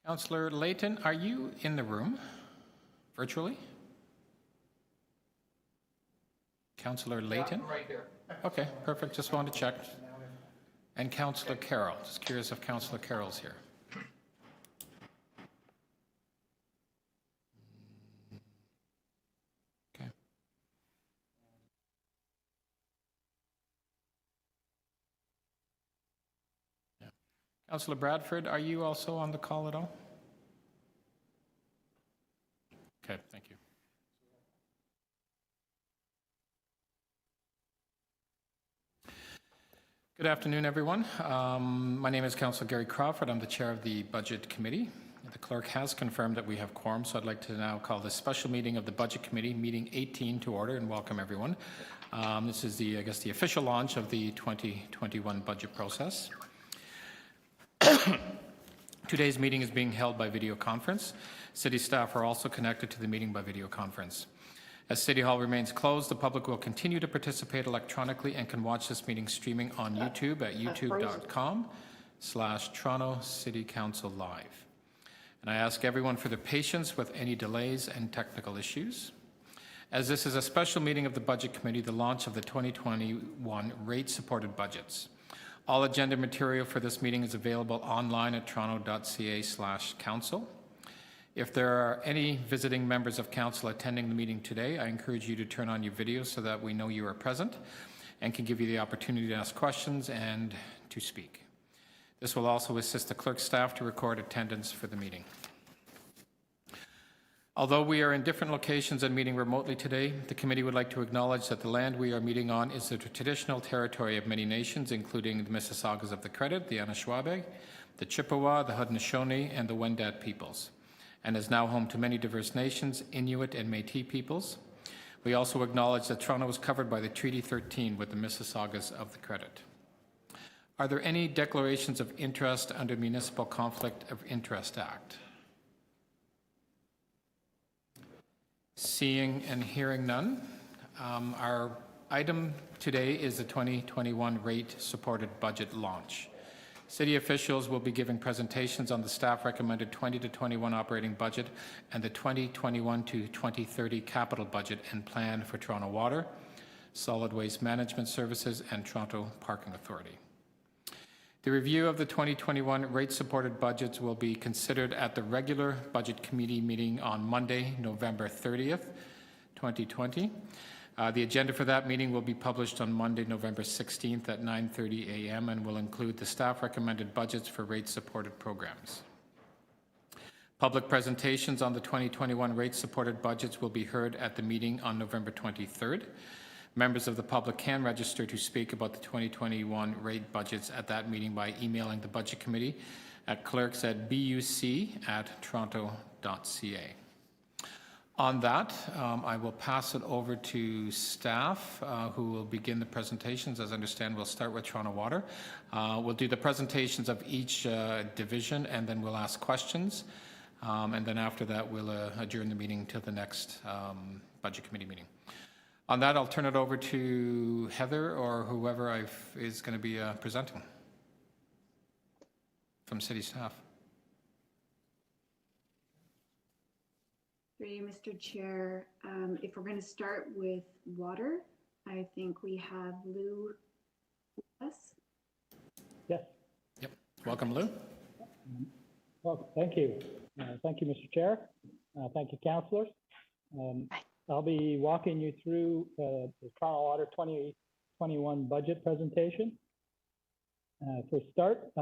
Councillor Layton, are you in the room virtually? Councillor Layton? Yeah, right here. Okay, perfect. Just wanted to check. And Councillor Carroll. Just curious if Councillor Carroll's here. Okay. Yeah. Councillor Bradford, are you also on the call at all? Okay, thank you. Good afternoon, everyone. My name is Councillor Gary Crawford. I'm the chair of the Budget Committee. The clerk has confirmed that we have quorum, so I'd like to now call this special meeting of the Budget Committee, meeting 18, to order and welcome everyone. This is the official launch of the 2021 budget process. Today's meeting is being held by video conference. City staff are also connected to the meeting by video conference. As City Hall remains closed, the public will continue to participate electronically and can watch this meeting streaming on YouTube at youtube.com/Toronto City Council Live. And I ask everyone for their patience with any delays and technical issues. As this is a special meeting of the Budget Committee, the launch of the 2021 rate-supported budgets. All agenda material for this meeting is available online at toronto.ca/council. If there are any visiting members of council attending the meeting today, I encourage you to turn on your video so that we know you are present and can give you the opportunity to ask questions and to speak. This will also assist the clerk staff to record attendance for the meeting. Although we are in different locations and meeting remotely today, the committee would like to acknowledge that the land we are meeting on is the traditional territory of many nations, including the Mississaugas of the Credit, the Anishinaabe, the Chippewa, the Haudenosaunee, and the Wendat peoples, and is now home to many diverse nations, Inuit and Métis peoples. We also acknowledge that Toronto is covered by the Treaty 13 with the Mississaugas of the Credit. Are there any declarations of interest under Municipal Conflict of Interest Act? Seeing and hearing none, our item today is the 2021 rate-supported budget launch. City officials will be giving presentations on the staff recommended 20 to 21 operating budget and the 2021 to 2030 capital budget and plan for Toronto Water, Solid Waste Management Services, and Toronto Parking Authority. The review of the 2021 rate-supported budgets will be considered at the regular Budget Committee meeting on Monday, November 30th, 2020. The agenda for that meeting will be published on Monday, November 16th at 9:30 a.m. and will include the staff recommended budgets for rate-supported programs. Public presentations on the 2021 rate-supported budgets will be heard at the meeting on November 23rd. Members of the public can register to speak about the 2021 rate budgets at that meeting by emailing the Budget Committee at clerks@buc@toronto.ca. On that, I will pass it over to staff who will begin the presentations. As I understand, we'll start with Toronto Water. We'll do the presentations of each division and then we'll ask questions. And then after that, we'll adjourn the meeting till the next Budget Committee meeting. On that, I'll turn it over to Heather or whoever is going to be presenting from City staff. Through you, Mr. Chair, if we're going to start with water, I think we have Lou with us. Yes. Yep. Welcome, Lou. Well, thank you. Thank you, Mr. Chair. Thank you, councillors. I'll be walking you through the Toronto Water 2021 budget presentation. For start,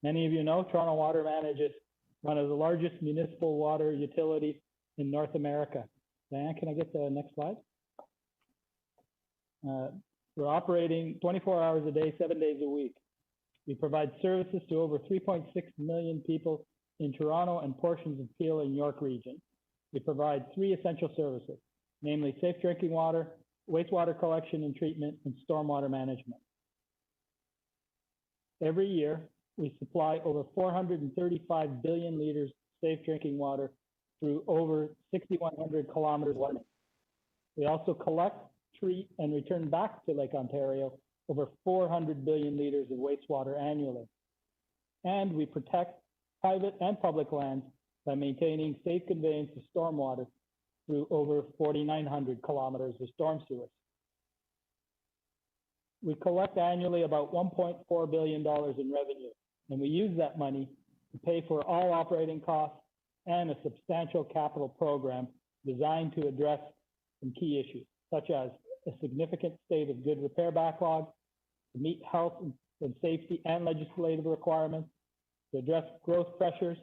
many of you know Toronto Water manages one of the largest municipal water utilities in North America. Diane, can I get the next slide? We're operating 24 hours a day, 7 days a week. We provide services to over 3.6 million people in Toronto and portions of Peel and York region. We provide 3 essential services, namely safe drinking water, wastewater collection and treatment, and stormwater management. Every year, we supply over 435 billion liters of safe drinking water through over 6,100 kilometers of water. We also collect, treat, and return back to Lake Ontario over 400 billion liters of wastewater annually. And we protect private and public lands by maintaining safe conveyance of stormwater through over 4,900 kilometers of storm sewers. We collect annually about $1.4 billion in revenue, and we use that money to pay for all operating costs and a substantial capital program designed to address some key issues, such as a significant state of good repair backlog, to meet health and safety and legislative requirements, to address growth pressures,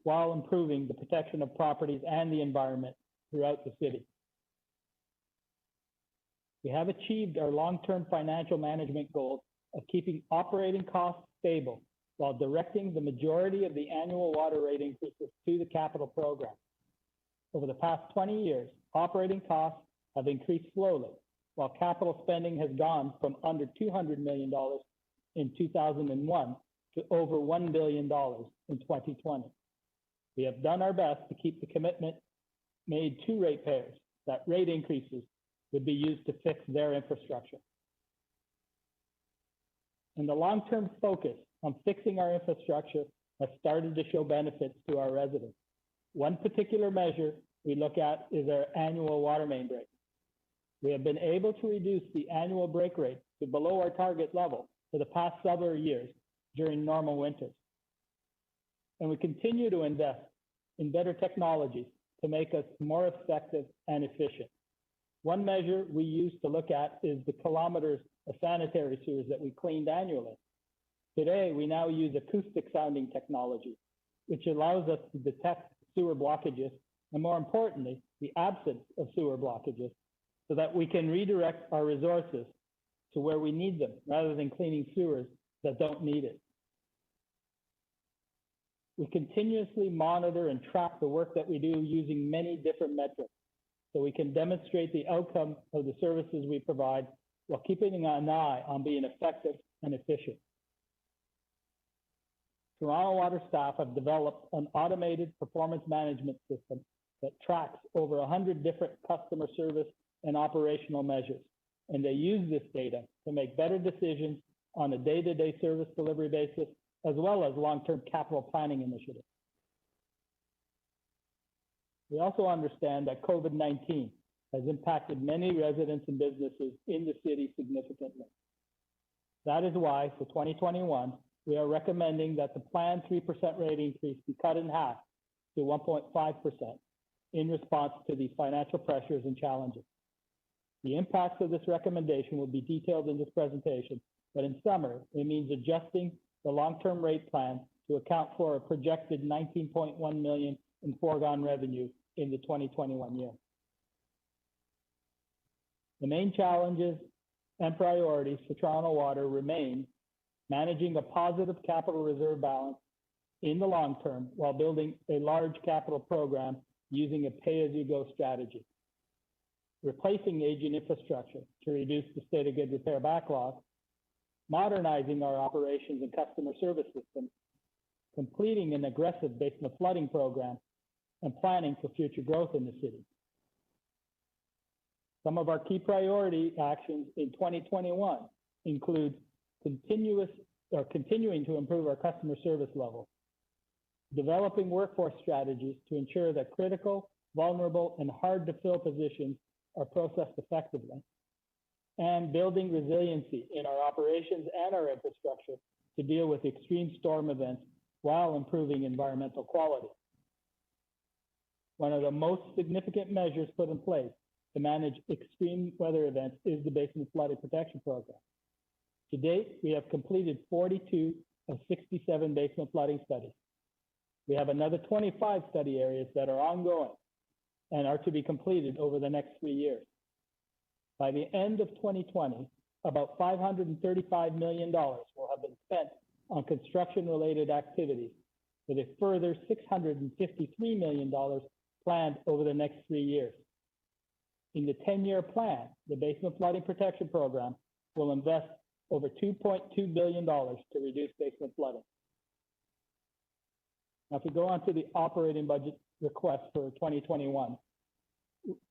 while improving the protection of properties and the environment throughout the city. We have achieved our long-term financial management goals of keeping operating costs stable while directing the majority of the annual water rate increases to the capital program. Over the past 20 years, operating costs have increased slowly, while capital spending has gone from under $200 million in 2001 to over $1 billion in 2020. We have done our best to keep the commitment made to ratepayers that rate increases would be used to fix their infrastructure. And the long-term focus on fixing our infrastructure has started to show benefits to our residents. One particular measure we look at is our annual water main break. We have been able to reduce the annual break rate to below our target level for the past several years during normal winters. And we continue to invest in better technologies to make us more effective and efficient. One measure we used to look at is the kilometers of sanitary sewers that we cleaned annually. Today, we now use acoustic sounding technology, which allows us to detect sewer blockages, and more importantly, the absence of sewer blockages, so that we can redirect our resources to where we need them, rather than cleaning sewers that don't need it. We continuously monitor and track the work that we do using many different metrics, so we can demonstrate the outcome of the services we provide while keeping an eye on being effective and efficient. Toronto Water staff have developed an automated performance management system that tracks over 100 different customer service and operational measures, and they use this data to make better decisions on a day-to-day service delivery basis, as well as long-term capital planning initiatives. We also understand that COVID-19 has impacted many residents and businesses in the city significantly. That is why, for 2021, we are recommending that the planned 3% rate increase be cut in half to 1.5% in response to these financial pressures and challenges. The impacts of this recommendation will be detailed in this presentation, but in summary, it means adjusting the long-term rate plan to account for a projected $19.1 million in foregone revenue in the 2021 year. The main challenges and priorities for Toronto Water remain managing a positive capital reserve balance in the long term while building a large capital program using a pay-as-you-go strategy, replacing aging infrastructure to reduce the state of good repair backlog, modernizing our operations and customer service systems, completing an aggressive basement flooding program, and planning for future growth in the city. Some of our key priority actions in 2021 include continuing to improve our customer service level, developing workforce strategies to ensure that critical, vulnerable, and hard-to-fill positions are processed effectively, and building resiliency in our operations and our infrastructure to deal with extreme storm events while improving environmental quality. One of the most significant measures put in place to manage extreme weather events is the Basement Flooding Protection Program. To date, we have completed 42 of 67 basement flooding studies. We have another 25 study areas that are ongoing and are to be completed over the next 3 years. By the end of 2020, about $535 million will have been spent on construction-related activities, with a further $653 million planned over the next 3 years. In the 10-year plan, the Basement Flooding Protection Program will invest over $2.2 billion to reduce basement flooding. Now, if we go on to the operating budget request for 2021,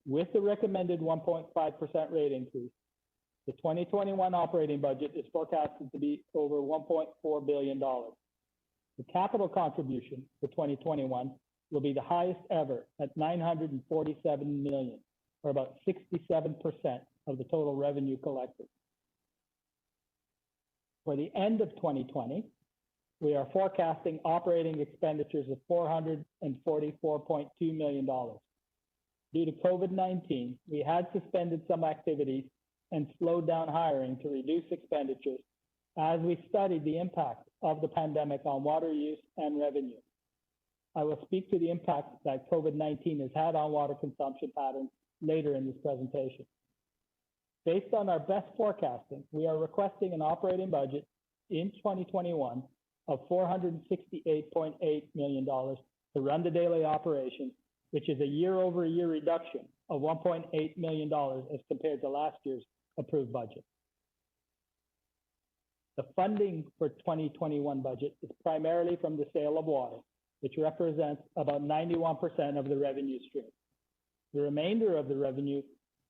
with the recommended 1.5% rate increase, the 2021 operating budget is forecasted to be over $1.4 billion. The capital contribution for 2021 will be the highest ever at $947 million, or about 67% of the total revenue collected. For the end of 2020, we are forecasting operating expenditures of $444.2 million. Due to COVID-19, we had suspended some activities and slowed down hiring to reduce expenditures as we studied the impact of the pandemic on water use and revenue. I will speak to the impact that COVID-19 has had on water consumption patterns later in this presentation. Based on our best forecasting, we are requesting an operating budget in 2021 of $468.8 million to run the daily operations, which is a year-over-year reduction of $1.8 million as compared to last year's approved budget. The funding for 2021 budget is primarily from the sale of water, which represents about 91% of the revenue stream. The remainder of the revenue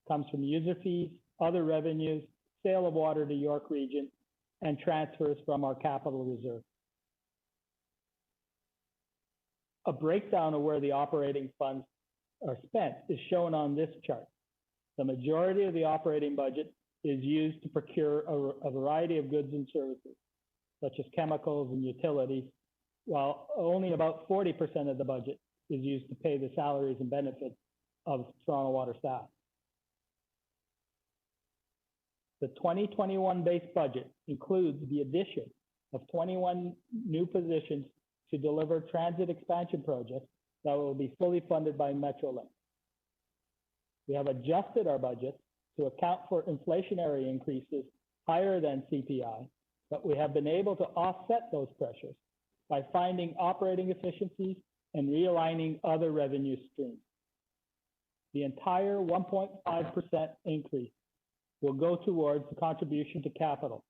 comes from user fees, other revenues, sale of water to York Region, and transfers from our capital reserve. A breakdown of where the operating funds are spent is shown on this chart. The majority of the operating budget is used to procure a variety of goods and services, such as chemicals and utilities, while only about 40% of the budget is used to pay the salaries and benefits of Toronto Water staff. The 2021 base budget includes the addition of 21 new positions to deliver transit expansion projects that will be fully funded by Metrolink. We have adjusted our budget to account for inflationary increases higher than CPI, but we have been able to offset those pressures by finding operating efficiencies and realigning other revenue streams. The entire 1.5% increase will go towards the contribution to capital,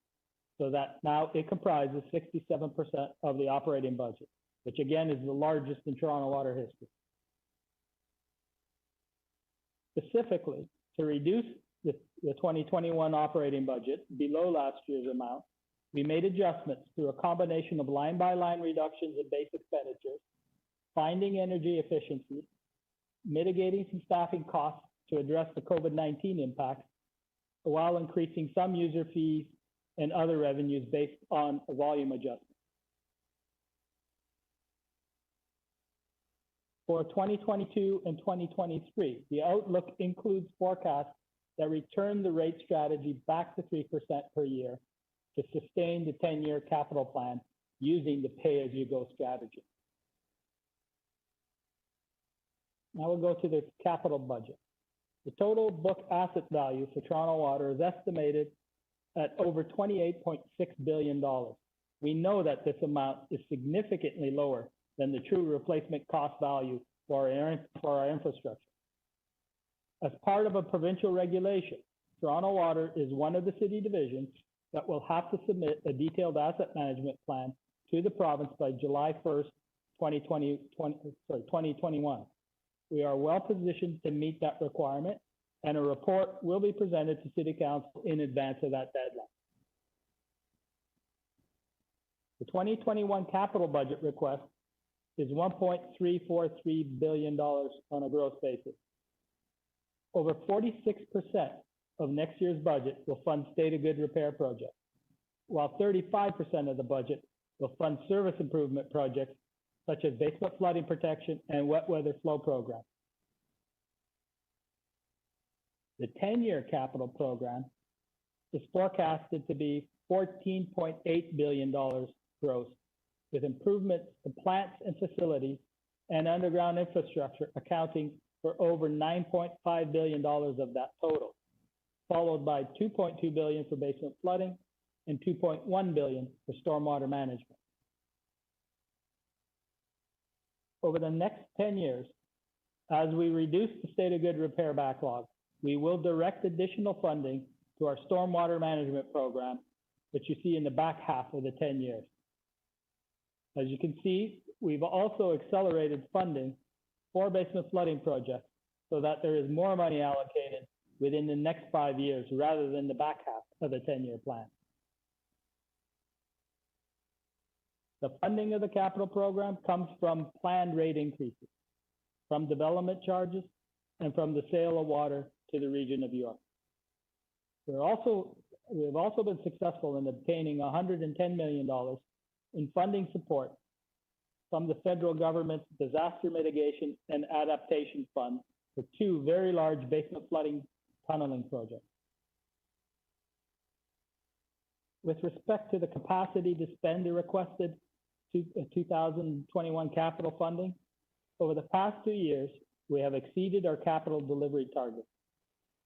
so that now it comprises 67% of the operating budget, which again is the largest in Toronto Water history. Specifically, to reduce the 2021 operating budget below last year's amount, we made adjustments through a combination of line-by-line reductions in base expenditures, finding energy efficiency, mitigating some staffing costs to address the COVID-19 impacts, while increasing some user fees and other revenues based on a volume adjustment. For 2022 and 2023, the outlook includes forecasts that return the rate strategy back to 3% per year to sustain the 10-year capital plan using the pay-as-you-go strategy. Now we'll go to the capital budget. The total book asset value for Toronto Water is estimated at over $28.6 billion. We know that this amount is significantly lower than the true replacement cost value for our infrastructure. As part of a provincial regulation, Toronto Water is one of the city divisions that will have to submit a detailed asset management plan to the province by July 1st, 2021. We are well positioned to meet that requirement, and a report will be presented to City Council in advance of that deadline. The 2021 capital budget request is $1.343 billion on a gross basis. Over 46% of next year's budget will fund state of good repair projects, while 35% of the budget will fund service improvement projects such as basement flooding protection and wet weather flow programs. The 10-year capital program is forecasted to be $14.8 billion gross, with improvements to plants and facilities and underground infrastructure accounting for over $9.5 billion of that total, followed by $2.2 billion for basement flooding and $2.1 billion for stormwater management. Over the next 10 years, as we reduce the state of good repair backlog, we will direct additional funding to our stormwater management program, which you see in the back half of the 10 years. As you can see, we've also accelerated funding for basement flooding projects so that there is more money allocated within the next 5 years rather than the back half of the 10-year plan. The funding of the capital program comes from planned rate increases, from development charges, and from the sale of water to the region of York. We have also been successful in obtaining $110 million in funding support from the federal government's Disaster Mitigation and Adaptation Fund for two very large basement flooding tunneling projects. With respect to the capacity to spend the requested 2021 capital funding, over the past 2 years, we have exceeded our capital delivery targets.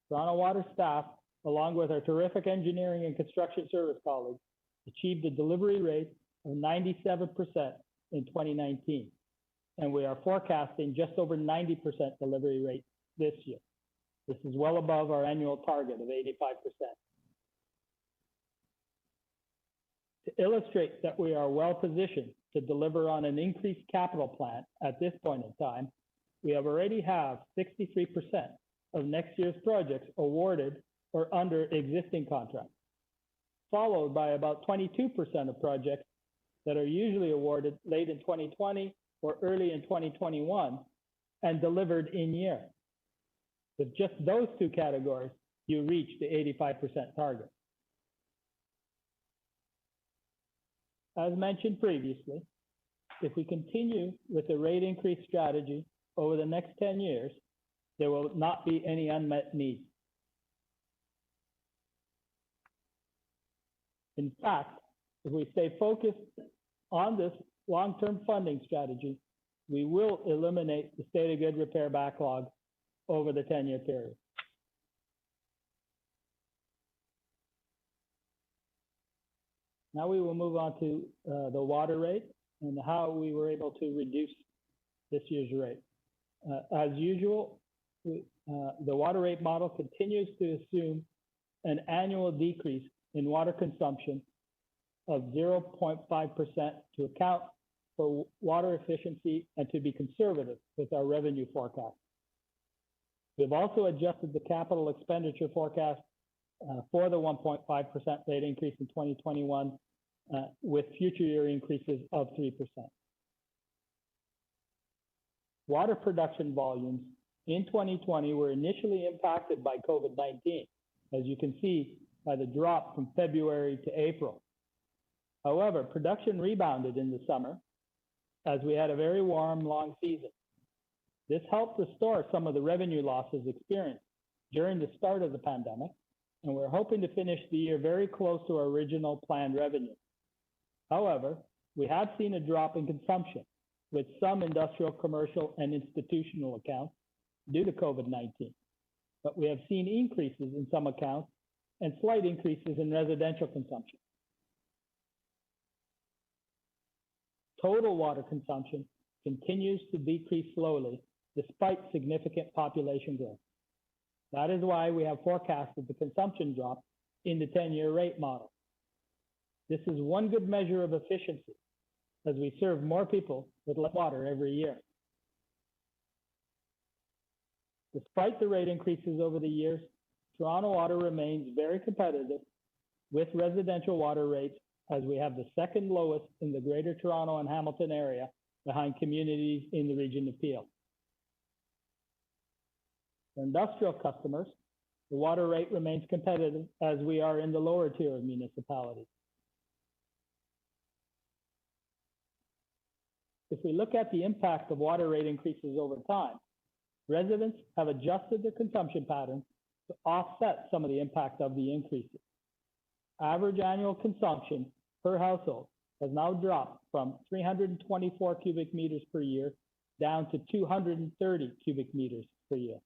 Toronto Water staff, along with our terrific engineering and construction service colleagues, achieved a delivery rate of 97% in 2019, and we are forecasting just over 90% delivery rate this year. This is well above our annual target of 85%. To illustrate that we are well positioned to deliver on an increased capital plan at this point in time, we already have 63% of next year's projects awarded or under existing contracts, followed by about 22% of projects that are usually awarded late in 2020 or early in 2021 and delivered in year. With just those two categories, you reach the 85% target. As mentioned previously, if we continue with the rate increase strategy over the next 10 years, there will not be any unmet needs. In fact, if we stay focused on this long-term funding strategy, we will eliminate the state of good repair backlog over the 10-year period. Now we will move on to the water rate and how we were able to reduce this year's rate. As usual, the water rate model continues to assume an annual decrease in water consumption of 0.5% to account for water efficiency and to be conservative with our revenue forecast. We've also adjusted the capital expenditure forecast for the 1.5% rate increase in 2021 with future year increases of 3%. Water production volumes in 2020 were initially impacted by COVID-19, as you can see by the drop from February to April. However, production rebounded in the summer as we had a very warm, long season. This helped restore some of the revenue losses experienced during the start of the pandemic, and we're hoping to finish the year very close to our original planned revenue. However, we have seen a drop in consumption with some industrial, commercial, and institutional accounts due to COVID-19, but we have seen increases in some accounts and slight increases in residential consumption. Total water consumption continues to decrease slowly despite significant population growth. That is why we have forecasted the consumption drop in the 10-year rate model. This is one good measure of efficiency as we serve more people with less water every year. Despite the rate increases over the years, Toronto Water remains very competitive with residential water rates as we have the second lowest in the Greater Toronto and Hamilton area behind communities in the region of Peel. For industrial customers, the water rate remains competitive as we are in the lower tier of municipalities. If we look at the impact of water rate increases over time, residents have adjusted their consumption patterns to offset some of the impact of the increases. Average annual consumption per household has now dropped from 324 cubic meters per year down to 230 cubic meters per year.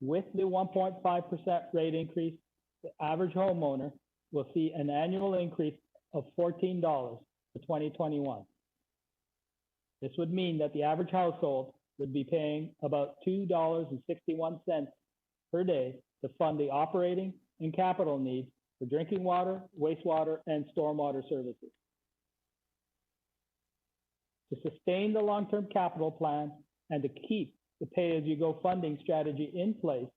With the 1.5% rate increase, the average homeowner will see an annual increase of $14 for 2021. This would mean that the average household would be paying about $2.61 per day to fund the operating and capital needs for drinking water, wastewater, and stormwater services. To sustain the long-term capital plan and to keep the pay-as-you-go funding strategy in place,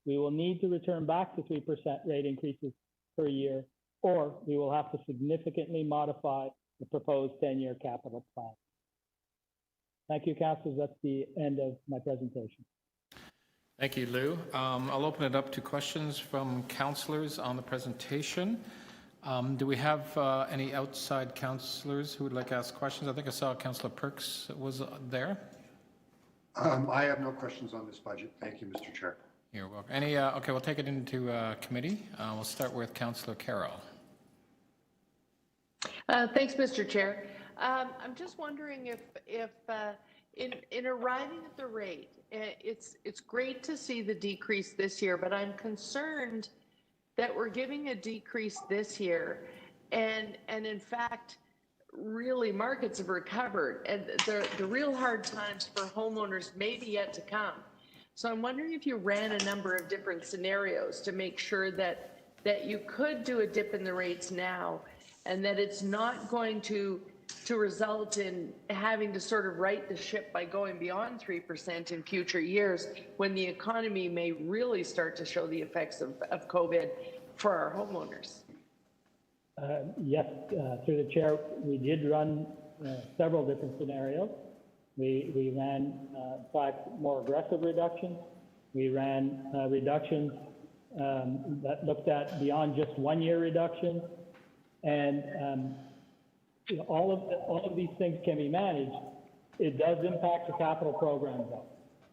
we will need to return back to 3% rate increases per year or we will have to significantly modify the proposed 10-year capital plan. Thank you, councillors. That's the end of my presentation. Thank you, Lou. I'll open it up to questions from councillors on the presentation. Do we have any outside councillors who would like to ask questions? I think I saw Councillor Perks was there. I have no questions on this budget. Thank you, Mr. Chair. You're welcome. Any? Okay, we'll take it into committee. We'll start with Councillor Carroll. Thanks, Mr. Chair. I'm just wondering if in arriving at the rate, it's great to see the decrease this year, but I'm concerned that we're giving a decrease this year, and in fact, really markets have recovered, and the real hard times for homeowners may be yet to come. So I'm wondering if you ran a number of different scenarios to make sure that you could do a dip in the rates now, and that it's not going to result in having to sort of right the ship by going beyond 3% in future years when the economy may really start to show the effects of COVID for our homeowners. Yes, through the chair, we did run several different scenarios. We ran, in fact, more aggressive reductions. We ran reductions that looked at beyond just 1 year reduction. And you know, all of these things can be managed. It does impact the capital program though.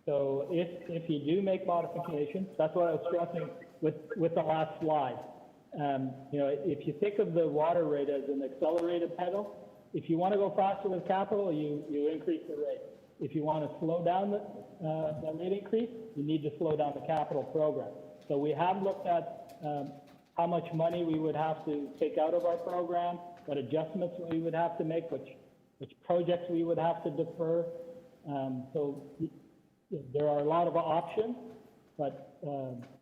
So if you do make modifications, that's what I was stressing with the last slide. You know, if you think of the water rate as an accelerated pedal, if you want to go faster with capital, you increase the rate. If you want to slow down the rate increase, you need to slow down the capital program. So we have looked at how much money we would have to take out of our program, what adjustments we would have to make, which projects we would have to defer. So there are a lot of options, but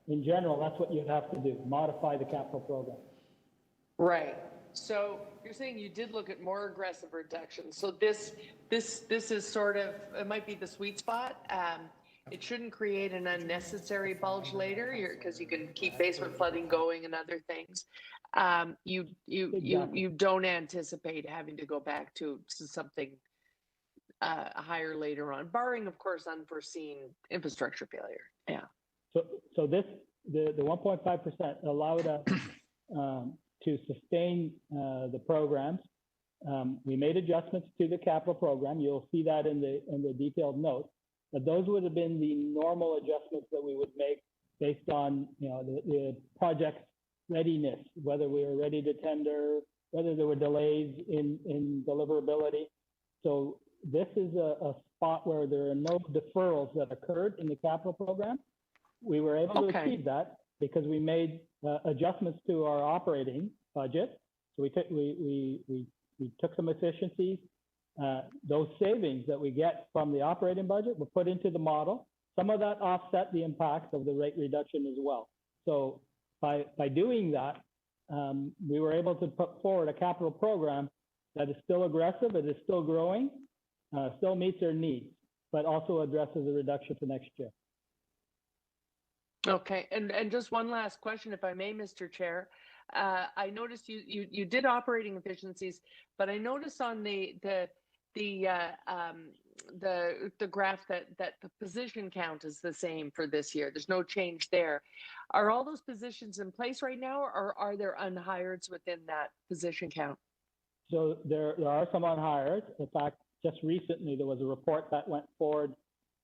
in general, that's what you'd have to do, modify the capital program. Right. So you're saying you did look at more aggressive reductions. So this is sort of, it might be the sweet spot. It shouldn't create an unnecessary bulge later because you can keep basement flooding going and other things. You don't anticipate having to go back to something higher later on, barring, of course, unforeseen infrastructure failure. Yeah. So this, the 1.5% allowed us to sustain the programs. We made adjustments to the capital program. You'll see that in the detailed notes. But those would have been the normal adjustments that we would make based on, you know, the project's readiness, whether we were ready to tender, whether there were delays in deliverability. So this is a spot where there are no deferrals that occurred in the capital program. We were able to achieve that because we made adjustments to our operating budget. So we took some efficiencies. Those savings that we get from the operating budget were put into the model. Some of that offset the impacts of the rate reduction as well. So by doing that, we were able to put forward a capital program that is still aggressive, it is still growing, still meets their needs, but also addresses a reduction for next year. Okay, and just one last question, if I may, Mr. Chair. I noticed you did operating efficiencies, but I noticed on the graph that the position count is the same for this year. There's no change there. Are all those positions in place right now, or are there unhireds within that position count? So there are some unhireds. In fact, just recently there was a report that went forward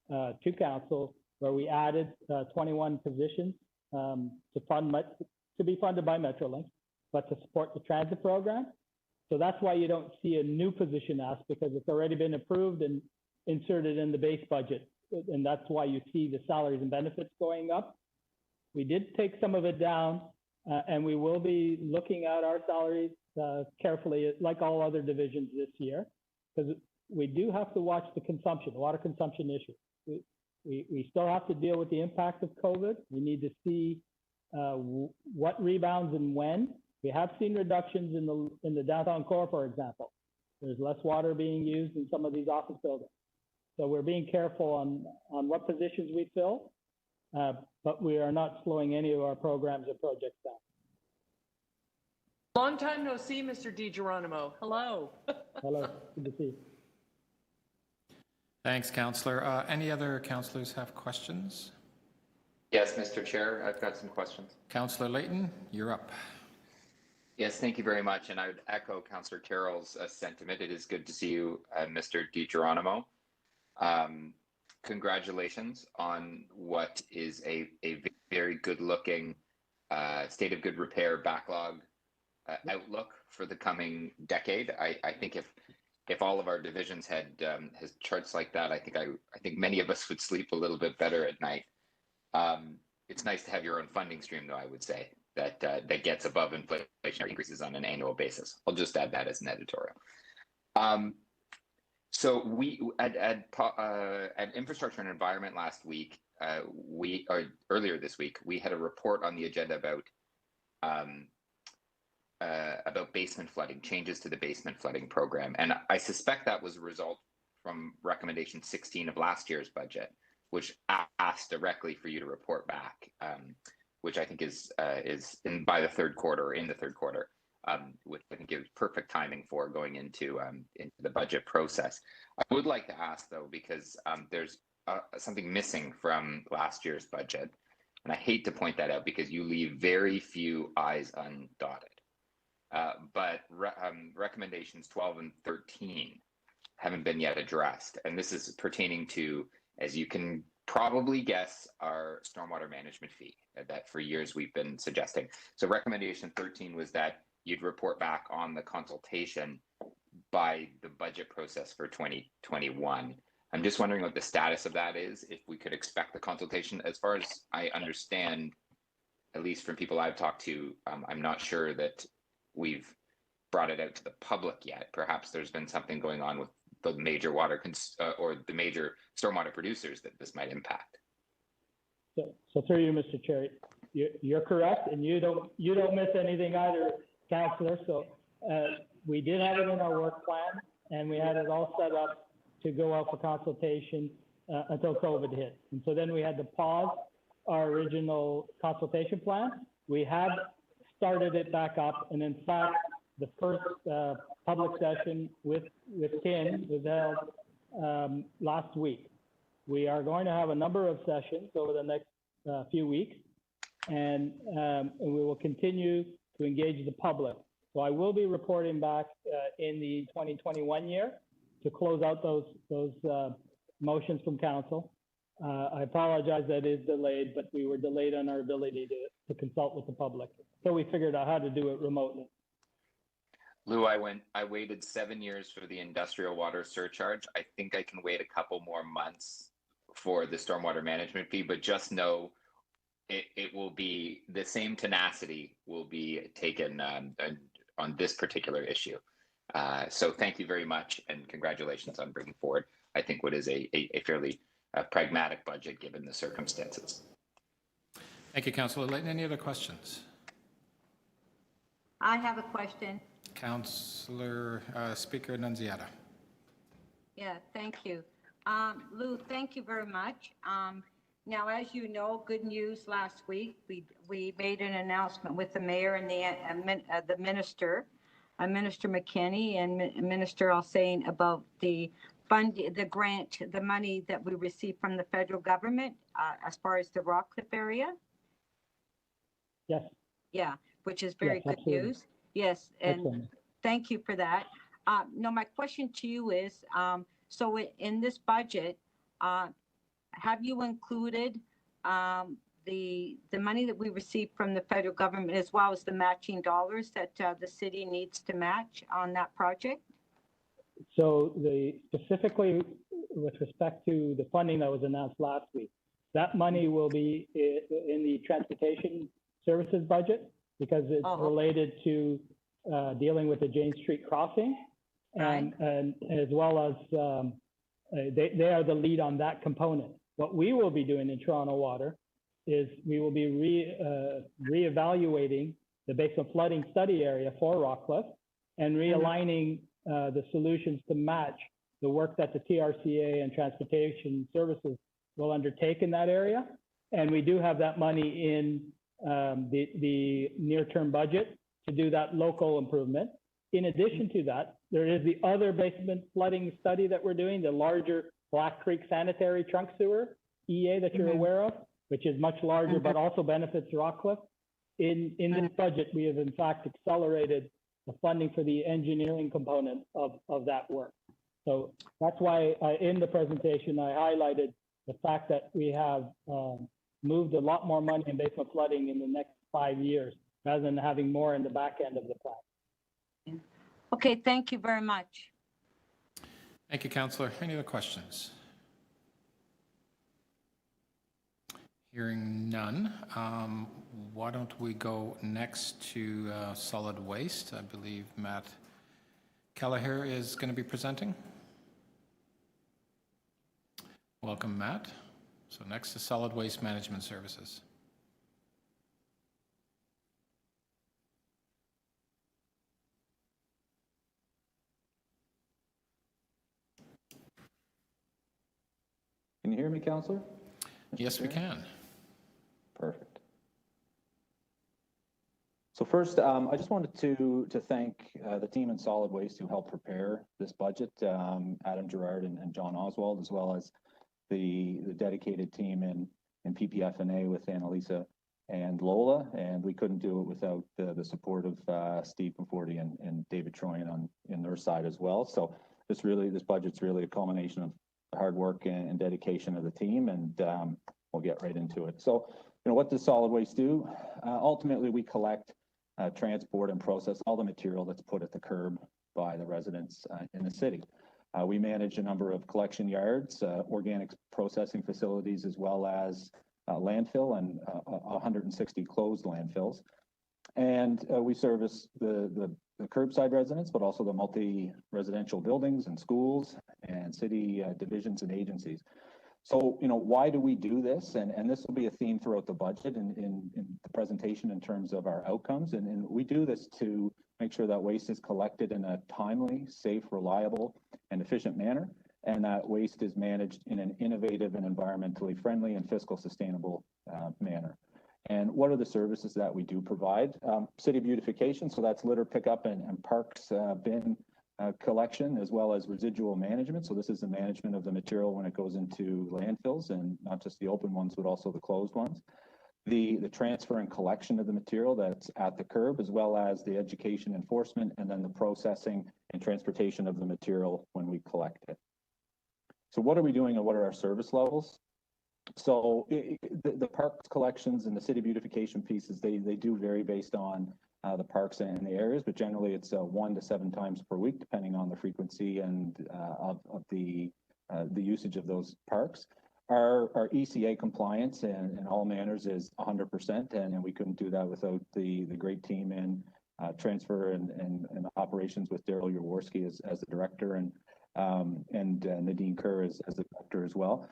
to council where we added 21 positions to be funded by Metrolinx, but to support the transit program. So that's why you don't see a new position asked, because it's already been approved and inserted in the base budget. And that's why you see the salaries and benefits going up. We did take some of it down, and we will be looking at our salaries carefully, like all other divisions this year, because we do have to watch the consumption, the water consumption issue. We still have to deal with the impact of COVID. We need to see what rebounds and when. We have seen reductions in the downtown core, for example. There's less water being used in some of these office buildings. So we're being careful on what positions we fill, but we are not slowing any of our programs or projects down. Long time no see, Mr. DiGeronimo. Hello. Hello, good to see you. Thanks, Councillor. Any other councillors have questions? Yes, Mr. Chair, I've got some questions. Councillor Layton, you're up. Yes, thank you very much. And I would echo Councillor Carroll's sentiment. It is good to see you, Mr. DiGeronimo. Congratulations on what is a very good looking state of good repair backlog outlook for the coming decade. I think if all of our divisions had has charts like that, I think many of us would sleep a little bit better at night. It's nice to have your own funding stream, though, I would say, that gets above inflationary increases on an annual basis. I'll just add that as an editorial. So we at Infrastructure and Environment last week, earlier this week, we had a report on the agenda about basement flooding, changes to the basement flooding program. And I suspect that was a result from recommendation 16 of last year's budget, which asked directly for you to report back, which I think is by the third quarter, or in the third quarter, which I think gives perfect timing for going into the budget process. I would like to ask, though, because there's something missing from last year's budget, and I hate to point that out because you leave very few I's undotted. But recommendations 12 and 13 haven't been yet addressed. And this is pertaining to, as you can probably guess, our stormwater management fee that for years we've been suggesting. So recommendation 13 was that you'd report back on the consultation by the budget process for 2021. I'm just wondering what the status of that is, if we could expect the consultation. As far as I understand, at least from people I've talked to, I'm not sure that we've brought it out to the public yet. Perhaps there's been something going on with the major or the major stormwater producers that this might impact. So through you, Mr. Chair, you're correct, and you don't miss anything either, Councillor. So we did have it in our work plan, and we had it all set up to go out for consultation until COVID hit. And so then we had to pause our original consultation plan. We had started it back up, and in fact, the first public session with Ken was held last week. We are going to have a number of sessions over the next few weeks, and we will continue to engage the public. So I will be reporting back in the 2021 year to close out those motions from council. I apologize that is delayed, but we were delayed on our ability to consult with the public. So we figured out how to do it remotely. Lou, I waited 7 years for the industrial water surcharge. I think I can wait a couple more months for the stormwater management fee, but just know it will be the same tenacity will be taken on this particular issue. So thank you very much, and congratulations on bringing forward, I think, what is a fairly pragmatic budget given the circumstances. Thank you, Councillor Layton. Any other questions? I have a question. Councillor Speaker Nunziata. Yeah, thank you. Lou, thank you very much. Now, as you know, good news last week, we made an announcement with the mayor and the minister, Minister McKinney and Minister Alsane, about the grant, the money that we received from the federal government as far as the Rockcliffe area. Yes. Yeah, which is very good absolutely. news. Yes, and Excellent. thank you for that. No, my question to you is, so in this budget, have you included the money that we received from the federal government, as well as the matching dollars that the city needs to match on that project? So specifically with respect to the funding that was announced last week, that money will be in the transportation services budget because it's related to dealing with the Jane Street crossing, and as well as they are the lead on that component. What we will be doing in Toronto Water is we will be reevaluating the basement flooding study area for Rockcliffe and realigning the solutions to match the work that the TRCA and transportation services will undertake in that area. And we do have that money in the near-term budget to do that local improvement. In addition to that, there is the other basement flooding study that we're doing, the larger Black Creek Sanitary Trunk Sewer, EA, that you're aware of, which is much larger, but also benefits Rockcliffe. In this budget, we have in fact accelerated the funding for the engineering component of that work. So that's why in the presentation, I highlighted the fact that we have moved a lot more money in basement flooding in the next 5 years, rather than having more in the back end of the plan. Okay, thank you very much. Thank you, Councillor. Any other questions? Hearing none, why don't we go next to solid waste? I believe Matt Kelleher is going to be presenting. Welcome, Matt. So next to solid waste management services. Can you hear me, Councillor? Yes, we can. Perfect. So first, I just wanted to thank the team in Solid Waste who helped prepare this budget, Adam Gerard and John Oswald, as well as the dedicated team in PPF&A with Annalisa and Lola, and we couldn't do it without the support of Steve Conforti and David Troyan in their side as well. So this budget's really a culmination of the hard work and dedication of the team, and we'll get right into it. So, what does solid waste do? Ultimately, we collect, transport, and process all the material that's put at the curb by the residents in the city. We manage a number of collection yards, organic processing facilities, as well as landfill and 160 closed landfills. And we service the curbside residents, but also the multi-residential buildings and schools and city divisions and agencies. So, why do we do this? And this will be a theme throughout the budget and in the presentation in terms of our outcomes. And we do this to make sure that waste is collected in a timely, safe, reliable, and efficient manner, and that waste is managed in an innovative and environmentally friendly and fiscal sustainable manner. And what are the services that we do provide? City beautification, so that's litter pickup and parks bin collection, as well as residual management. So this is the management of the material when it goes into landfills, and not just the open ones, but also the closed ones. The transfer and collection of the material that's at the curb, as well as the education enforcement, and then the processing and transportation of the material when we collect it. So what are we doing and what are our service levels? So the parks collections and the city beautification pieces, they do vary based on the parks and the areas, but generally it's 1 to 7 times per week, depending on the frequency and of the usage of those parks. Our ECA compliance and all manners is 100%, and we couldn't do that without the great team in transfer and operations with Daryl Yaworski as the director, and Nadine Kerr as the director as well.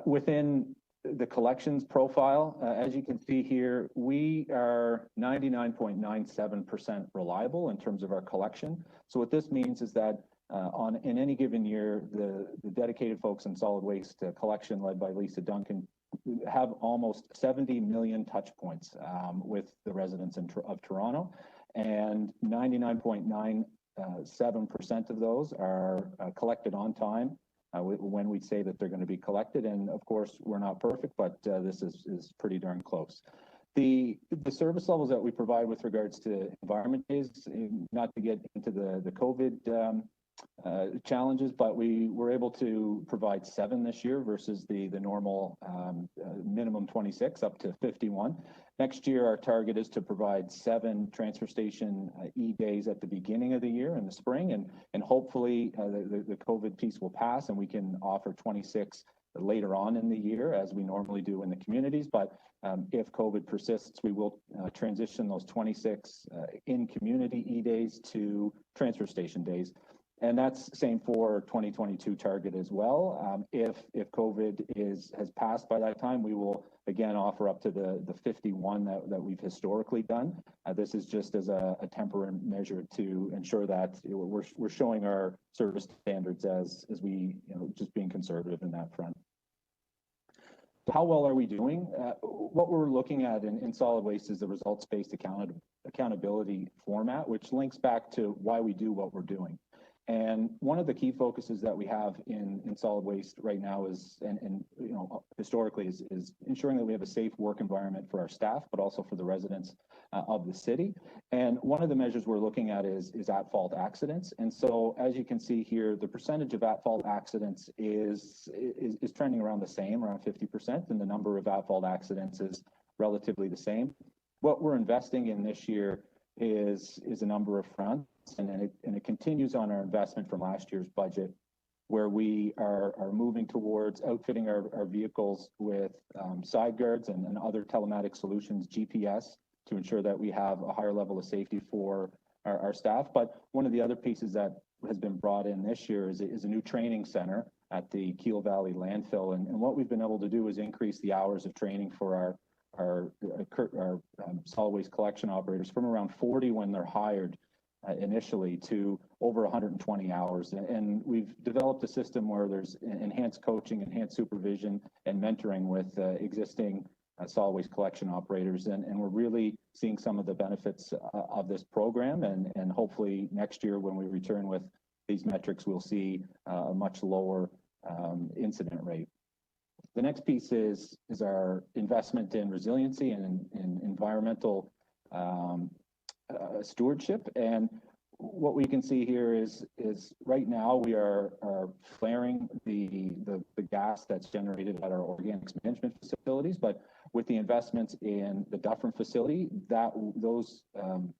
Within the collections profile, as you can see here, we are 99.97% reliable in terms of our collection. So what this means is that in any given year, the dedicated folks in solid waste collection, led by Lisa Duncan, have almost 70 million touch points with the residents of Toronto, and 99.97% of those are collected on time when we say that they're going to be collected. And of course, we're not perfect, but this is pretty darn close. The service levels that we provide with regards to environment days, not to get into the COVID challenges, but we were able to provide 7 this year versus the normal minimum 26, up to 51. Next year, our target is to provide 7 transfer station E-days at the beginning of the year in the spring, and hopefully the COVID piece will pass and we can offer 26 later on in the year, as we normally do in the communities. But if COVID persists, we will transition those 26 in community E-days to transfer station days. And that's same for 2022 target as well. If COVID has passed by that time, we will again offer up to the 51 that we've historically done. This is just as a temporary measure to ensure that we're showing our service standards as we, just being conservative in that front. How well are we doing? What we're looking at in solid waste is the results-based accountability format, which links back to why we do what we're doing. And one of the key focuses that we have in solid waste right now is, and you know, historically is ensuring that we have a safe work environment for our staff, but also for the residents of the city. And one of the measures we're looking at is at-fault accidents. And so, as you can see here, the percentage of at-fault accidents is trending around the same, around 50%, and the number of at-fault accidents is relatively the same. What we're investing in this year is a number of fronts, and it continues on our investment from last year's budget, where we are moving towards outfitting our vehicles with side guards and other telematic solutions, GPS, to ensure that we have a higher level of safety for our staff. But one of the other pieces that has been brought in this year is a new training center at the Keel Valley landfill. And what we've been able to do is increase the hours of training for our solid waste collection operators from around 40 when they're hired initially to over 120 hours. And we've developed a system where there's enhanced coaching, enhanced supervision, and mentoring with existing solid waste collection operators. And we're really seeing some of the benefits of this program. And hopefully next year when we return with these metrics, we'll see a much lower incident rate. The next piece is our investment in resiliency and in environmental stewardship. And what we can see here is right now we are flaring the gas that's generated at our organics management facilities, but with the investments in the Dufferin facility, those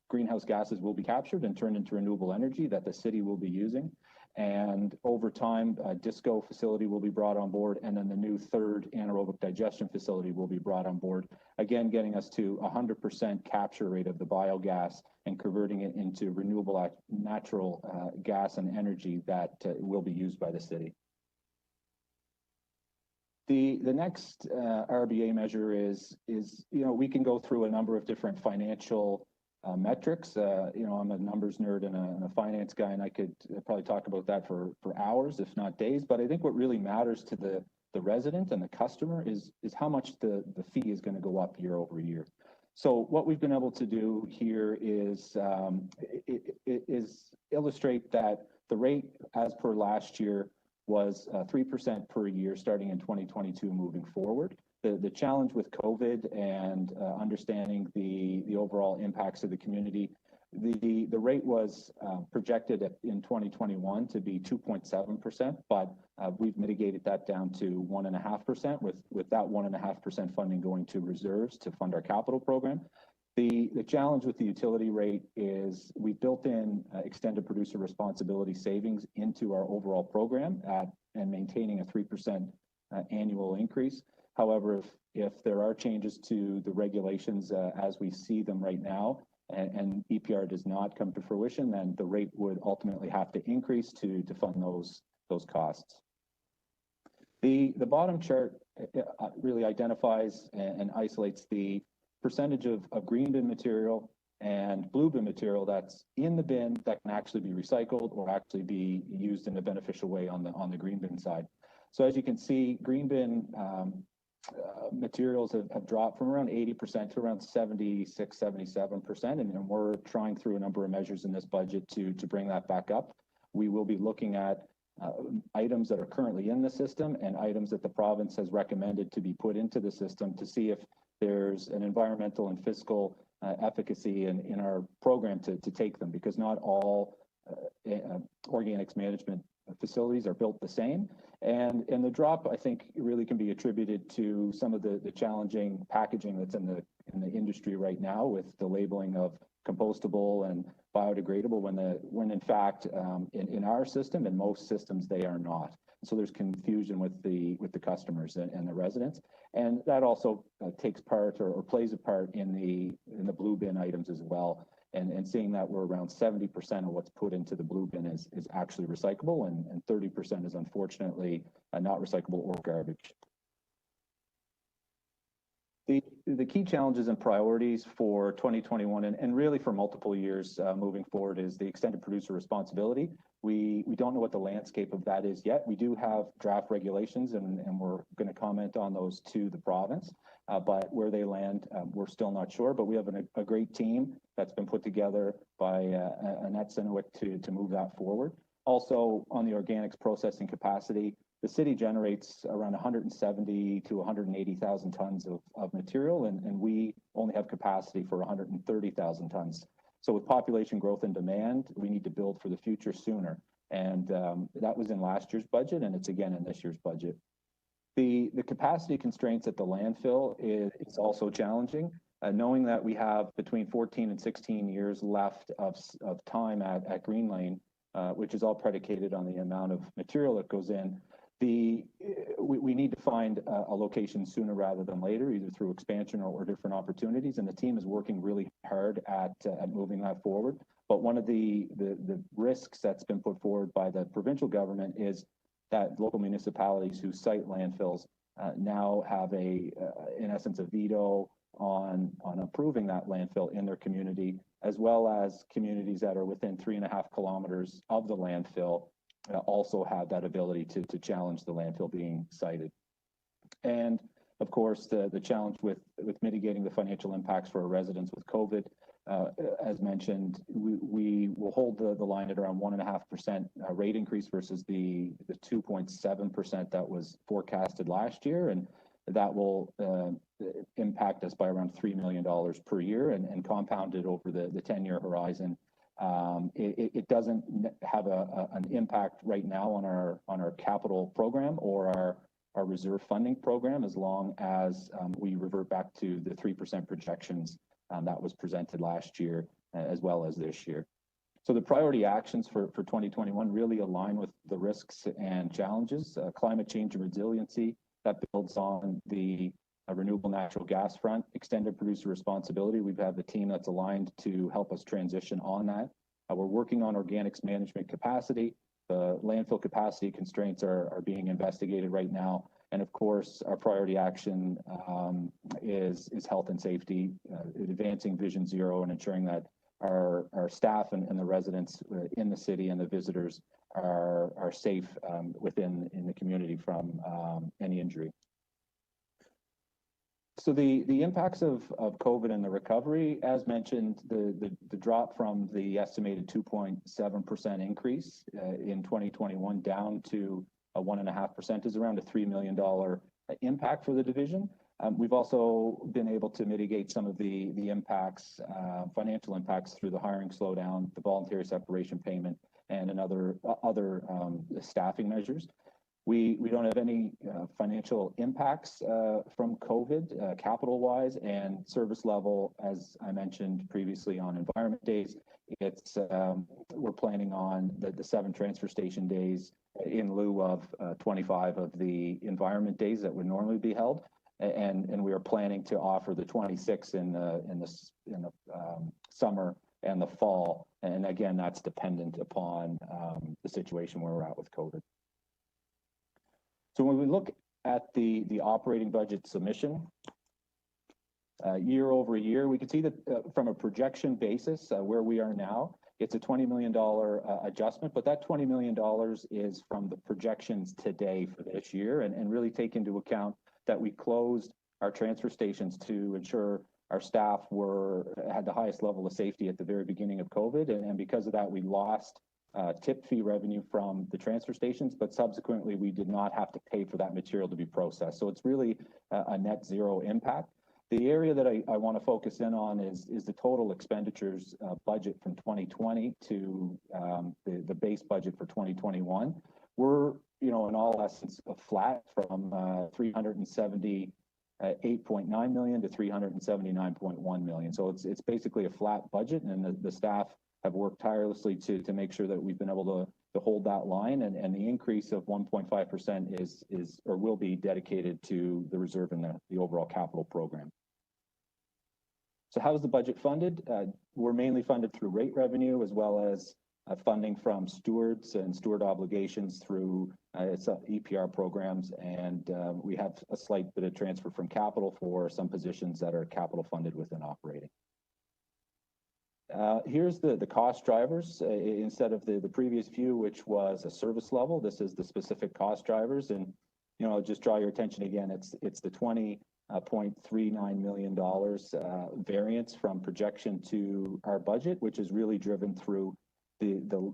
greenhouse gases will be captured and turned into renewable energy that the city will be using. And over time, a Disco facility will be brought on board, and then the new third anaerobic digestion facility will be brought on board, again, getting us to 100% capture rate of the biogas and converting it into renewable natural gas and energy that will be used by the city. The next RBA measure is, you know, we can go through a number of different financial metrics. You know, I'm a numbers nerd and a finance guy, and I could probably talk about that for hours, if not days. But I think what really matters to the resident and the customer is how much the fee is going to go up year over year. So what we've been able to do here is illustrate that the rate as per last year was 3% per year starting in 2022 moving forward. The challenge with COVID and understanding the overall impacts of the community, the rate was projected in 2021 to be 2.7%, but we've mitigated that down to 1.5%, with that 1.5% funding going to reserves to fund our capital program. The challenge with the utility rate is we built in extended producer responsibility savings into our overall program and maintaining a 3% annual increase. However, if there are changes to the regulations as we see them right now, and EPR does not come to fruition, then the rate would ultimately have to increase to fund those costs. The bottom chart really identifies and isolates the percentage of green bin material and blue bin material that's in the bin that can actually be recycled or actually be used in a beneficial way on the green bin side. So as you can see, green bin materials have dropped from around 80% to around 76, 77%, and we're trying through a number of measures in this budget to bring that back up. We will be looking at items that are currently in the system and items that the province has recommended to be put into the system to see if there's an environmental and fiscal efficacy in our program to take them, because not all organics management facilities are built the same. And the drop, I think, really can be attributed to some of the challenging packaging that's in the industry right now, with the labeling of compostable and biodegradable, when in fact in our system and most systems they are not. So there's confusion with the customers and the residents, and that also takes part or plays a part in the blue bin items as well. And seeing that we're around 70% of what's put into the blue bin is actually recyclable, and 30% is unfortunately not recyclable or garbage. The key challenges and priorities for 2021 and really for multiple years moving forward is the extended producer responsibility. We don't know what the landscape of that is yet. We do have draft regulations, and we're going to comment on those to the province. But where they land, we're still not sure. But we have a great team that's been put together by Annette Sinowick to move that forward. Also, on the organics processing capacity, the city generates around 170 to 180,000 tons of material, and we only have capacity for 130,000 tons. So with population growth and demand, we need to build for the future sooner. And that was in last year's budget, and it's again in this year's budget. The capacity constraints at the landfill is also challenging, knowing that we have between 14 and 16 years left of time at Green Lane, which is all predicated on the amount of material that goes in. We need to find a location sooner rather than later, either through expansion or different opportunities. And the team is working really hard at moving that forward. But one of the risks that's been put forward by the provincial government is that local municipalities who site landfills now have in essence, a veto on approving that landfill in their community, as well as communities that are within 3.5 kilometers of the landfill also have that ability to challenge the landfill being sited. And of course, the challenge with mitigating the financial impacts for our residents with COVID, as mentioned, we will hold the line at around 1.5% rate increase versus the 2.7% that was forecasted last year. And that will impact us by around $3 million per year and compounded over the 10-year horizon. It doesn't have an impact right now on our capital program or our reserve funding program, as long as we revert back to the 3% projections that was presented last year, as well as this year. So the priority actions for 2021 really align with the risks and challenges. Climate change and resiliency, that builds on the renewable natural gas front. Extended producer responsibility, we've had the team that's aligned to help us transition on that. We're working on organics management capacity. The landfill capacity constraints are being investigated right now. And of course, our priority action is health and safety, advancing Vision Zero and ensuring that our staff and the residents in the city and the visitors are safe within the community from any injury. So the impacts of COVID and the recovery, as mentioned, the drop from the estimated 2.7% increase in 2021 down to a 1.5% is around a $3 million impact for the division. We've also been able to mitigate some of the impacts, financial impacts, through the hiring slowdown, the voluntary separation payment, and other staffing measures. We don't have any financial impacts from COVID, capital-wise, and service level, as I mentioned previously on Environment Days. We're planning on the 7 transfer station days in lieu of 25 of the Environment Days that would normally be held, and we are planning to offer the 26 in the summer and the fall. And again, that's dependent upon the situation where we're at with COVID. So when we look at the operating budget submission, year over year, we can see that from a projection basis, where we are now, it's a $20 million adjustment, but that $20 million is from the projections today for this year, and really take into account that we closed our transfer stations to ensure our staff had the highest level of safety at the very beginning of COVID, and because of that, we lost tip fee revenue from the transfer stations, but subsequently we did not have to pay for that material to be processed. So it's really a net zero impact. The area that I want to focus in on is the total expenditures budget from 2020 to the base budget for 2021. We're, in all essence, flat from 378.9 million to 379.1 million. So it's basically a flat budget, and the staff have worked tirelessly to make sure that we've been able to hold that line, and the increase of 1.5% is or will be dedicated to the reserve and the overall capital program. So how is the budget funded? We're mainly funded through rate revenue, as well as funding from stewards and steward obligations through EPR programs, and we have a slight bit of transfer from capital for some positions that are capital funded within operating. Here's the cost drivers. Instead of the previous view, which was a service level, this is the specific cost drivers. And, you know, just draw your attention again, it's the $20.39 million variance from projection to our budget, which is really driven through the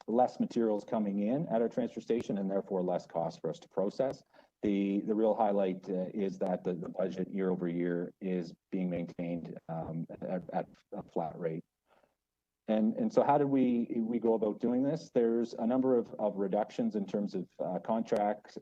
less materials coming in at our transfer station and therefore less cost for us to process. The real highlight is that the budget year over year is being maintained at a flat rate. And so how did we go about doing this? There's a number of reductions in terms of contracts,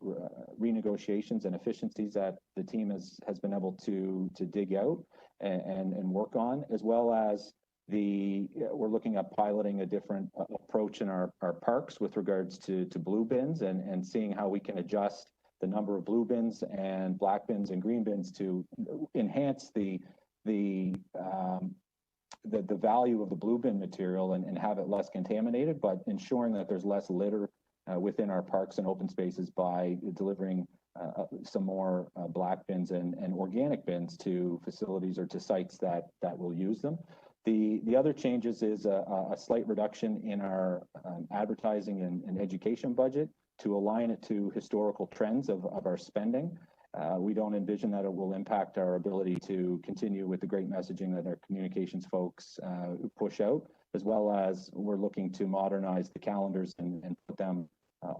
renegotiations, and efficiencies that the team has been able to dig out and work on, as well as we're looking at piloting a different approach in our parks with regards to blue bins and seeing how we can adjust the number of blue bins and black bins and green bins to enhance the value of the blue bin material and have it less contaminated, but ensuring that there's less litter within our parks and open spaces by delivering some more black bins and organic bins to facilities or to sites that will use them. The other changes is a slight reduction in our advertising and education budget to align it to historical trends of our spending. We don't envision that it will impact our ability to continue with the great messaging that our communications folks push out, as well as we're looking to modernize the calendars and put them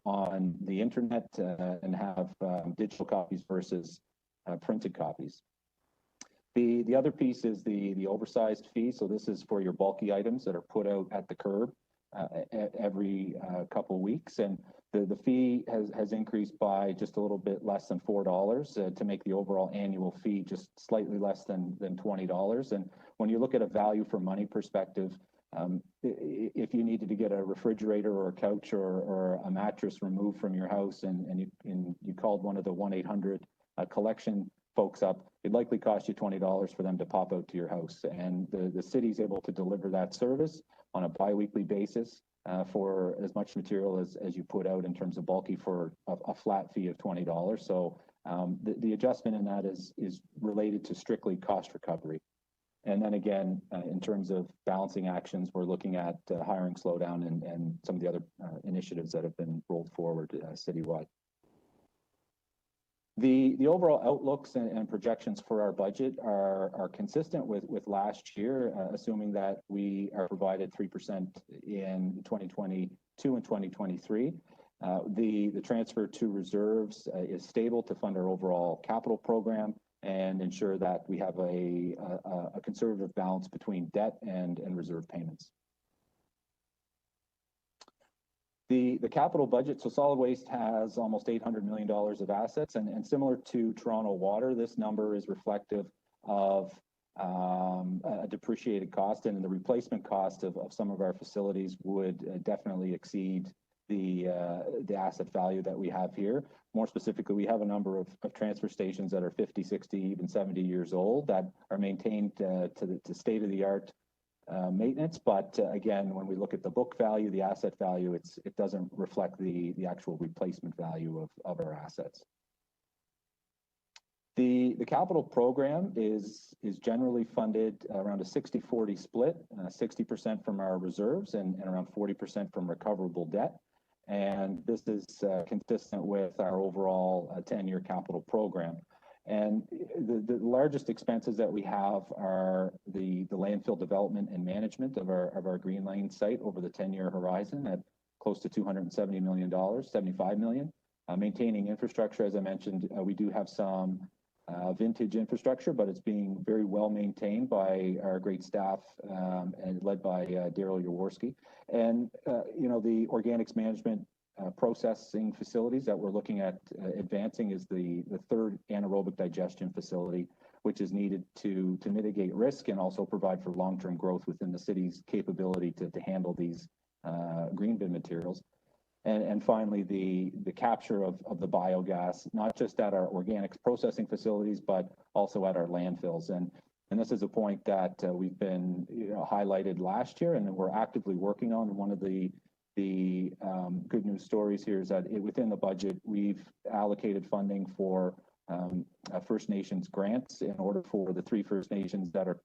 on the internet and have digital copies versus printed copies. The other piece is the oversized fee. So this is for your bulky items that are put out at the curb every couple of weeks. And the fee has increased by just a little bit less than $4 to make the overall annual fee just slightly less than $20. And when you look at a value for money perspective, if you needed to get a refrigerator or a couch or a mattress removed from your house and you called one of the 1-800 collection folks up, it'd likely cost you $20 for them to pop out to your house. And the city's able to deliver that service on a biweekly basis for as much material as you put out in terms of bulky for a flat fee of $20. So the adjustment in that is related to strictly cost recovery. And then again, in terms of balancing actions, we're looking at hiring slowdown and some of the other initiatives that have been rolled forward citywide. The overall outlooks and projections for our budget are consistent with last year, assuming that we are provided 3% in 2022 and 2023. The transfer to reserves is stable to fund our overall capital program and ensure that we have a conservative balance between debt and reserve payments. The capital budget, so solid waste has almost $800 million of assets, and similar to Toronto Water, this number is reflective of a depreciated cost, and the replacement cost of some of our facilities would definitely exceed the asset value that we have here. More specifically, we have a number of transfer stations that are 50, 60, even 70 years old that are maintained to state-of-the-art maintenance, but again, when we look at the book value, the asset value, it doesn't reflect the actual replacement value of our assets. The capital program is generally funded around a 60-40 split, 60% from our reserves and around 40% from recoverable debt. And this is consistent with our overall 10-year capital program. And the largest expenses that we have are the landfill development and management of our Green Lane site over the 10-year horizon at close to $270 million, $75 million. Maintaining infrastructure, as I mentioned, we do have some vintage infrastructure, but it's being very well maintained by our great staff and led by Daryl Yaworski. And, the organics management processing facilities that we're looking at advancing is the third anaerobic digestion facility, which is needed to mitigate risk and also provide for long-term growth within the city's capability to handle these green bin materials. And finally, the capture of the biogas, not just at our organics processing facilities, but also at our landfills. And this is a point that we've been highlighted last year, and we're actively working on. One of the good news stories here is that within the budget, we've allocated funding for First Nations grants in order for the 3 First Nations that are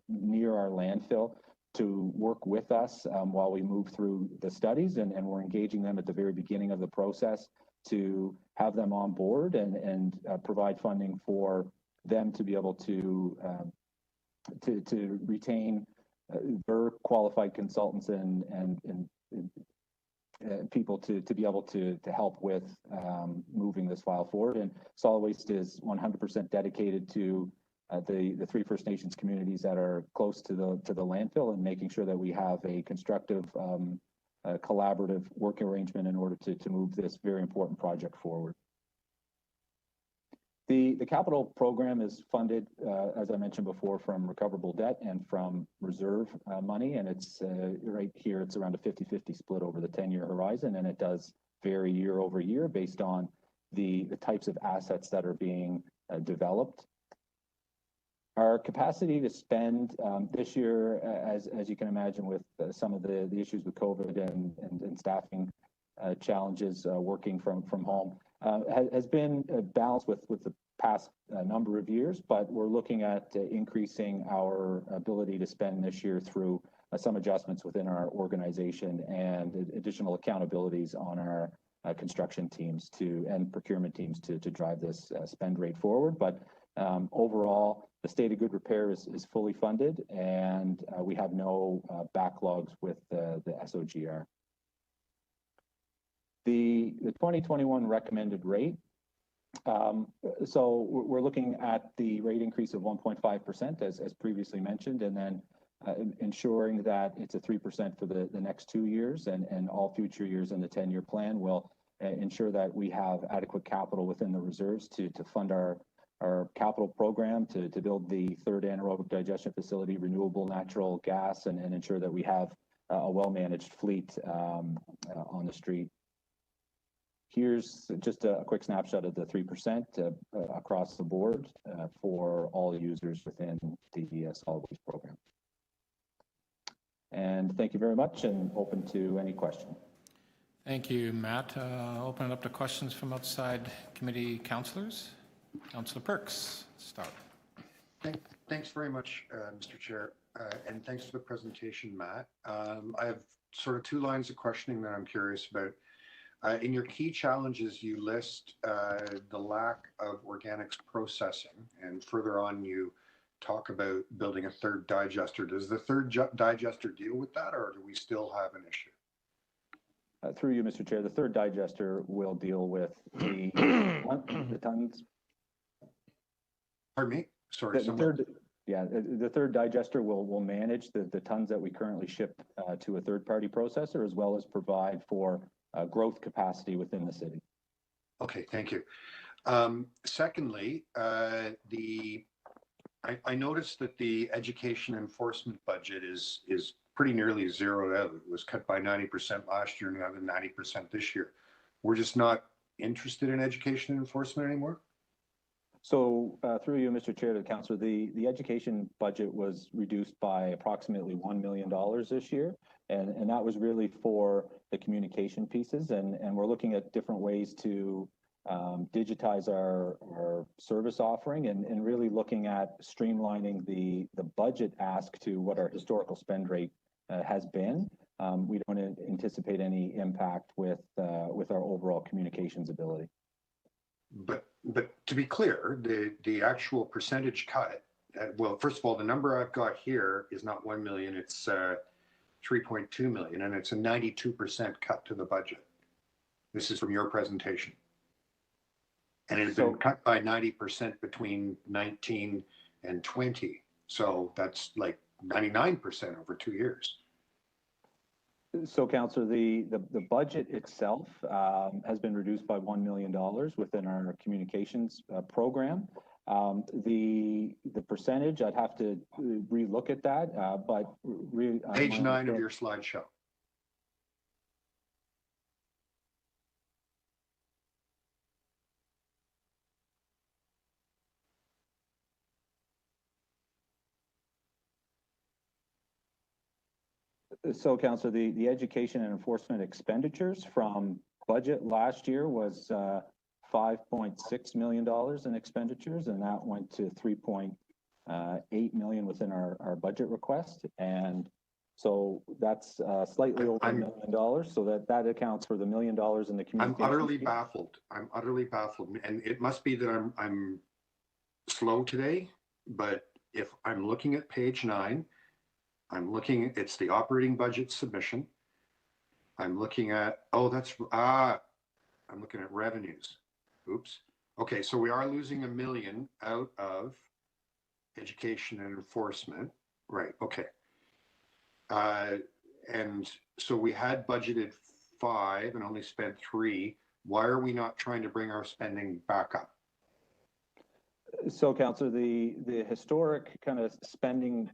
near our landfill to work with us while we move through the studies, and we're engaging them at the very beginning of the process to have them on board and provide funding for them to be able to retain their qualified consultants and people to be able to help with moving this file forward. And Solid Waste is 100% dedicated to the three First Nations communities that are close to the landfill, and making sure that we have a constructive, collaborative working arrangement in order to move this very important project forward. The capital program is funded, as I mentioned before, from recoverable debt and from reserve money, and it's right here, it's around a 50-50 split over the 10-year horizon, and it does vary year over year based on the types of assets that are being developed. Our capacity to spend this year, as you can imagine, with some of the issues with COVID and staffing challenges working from home, has been balanced with the past number of years, but we're looking at increasing our ability to spend this year through some adjustments within our organization and additional accountabilities on our construction teams and procurement teams to drive this spend rate forward. But overall, the state of good repair is fully funded, and we have no backlogs with the SOGR. The 2021 recommended rate, so we're looking at the rate increase of 1.5% as previously mentioned, and then ensuring that it's a 3% for the next 2 years, and all future years in the 10-year plan will ensure that we have adequate capital within the reserves to fund our capital program, to build the third anaerobic digestion facility, renewable natural gas, and ensure that we have a well-managed fleet on the street. Here's just a quick snapshot of the 3% across the board for all users within the solid waste program. And thank you very much, and open to any question. Thank you, Matt. Open it up to questions from outside committee councillors. Councillor Perks, start. Thanks very much, Mr. Chair, and thanks for the presentation, Matt. I have sort of two lines of questioning that I'm curious about. In your key challenges, you list the lack of organics processing, and further on you talk about building a third digester. Does the third digester deal with that, or do we still have an issue? Through you, Mr. Chair, the third digester will deal with the tons. Pardon me? Sorry. The third digester will manage the tons that we currently ship to a third-party processor, as well as provide for growth capacity within the city. Okay, thank you. Secondly, I noticed that the education enforcement budget is pretty nearly zeroed out. It was cut by 90% last year and another 90% this year. We're just not interested in education enforcement anymore? So through you, Mr. Chair, to the councillor, the education budget was reduced by approximately $1 million this year. And that was really for the communication pieces. And we're looking at different ways to digitize our service offering, and really looking at streamlining the budget ask to what our historical spend rate has been. We don't anticipate any impact with our overall communications ability. But to be clear, the actual percentage cut, well, first of all, the number I've got here is not 1 million, it's 3.2 million, and it's a 92% cut to the budget. This is from your presentation. And it's been cut by 90% between 19 and 20. So that's like 99% over 2 years. So, Councillor, the budget itself has been reduced by $1 million within our communications program. The percentage, I'd have to relook at that, but really, Page 9 of your slideshow. So, Councillor, the education and enforcement expenditures from budget last year was $5.6 million in expenditures, and that went to $3.8 million within our budget request. And So that's slightly over $1 million. So that accounts for the $1 million in the communication. I'm utterly baffled. I'm utterly baffled. And it must be that I'm slow today, but if I'm looking at page 9, it's the operating budget submission. I'm looking at, I'm looking at revenues. Oops. Okay, so we are losing $1 million out of education and enforcement. Right, okay. And so we had budgeted 5 and only spent 3. Why are we not trying to bring our spending back up? So, Councillor, the historic kind of spending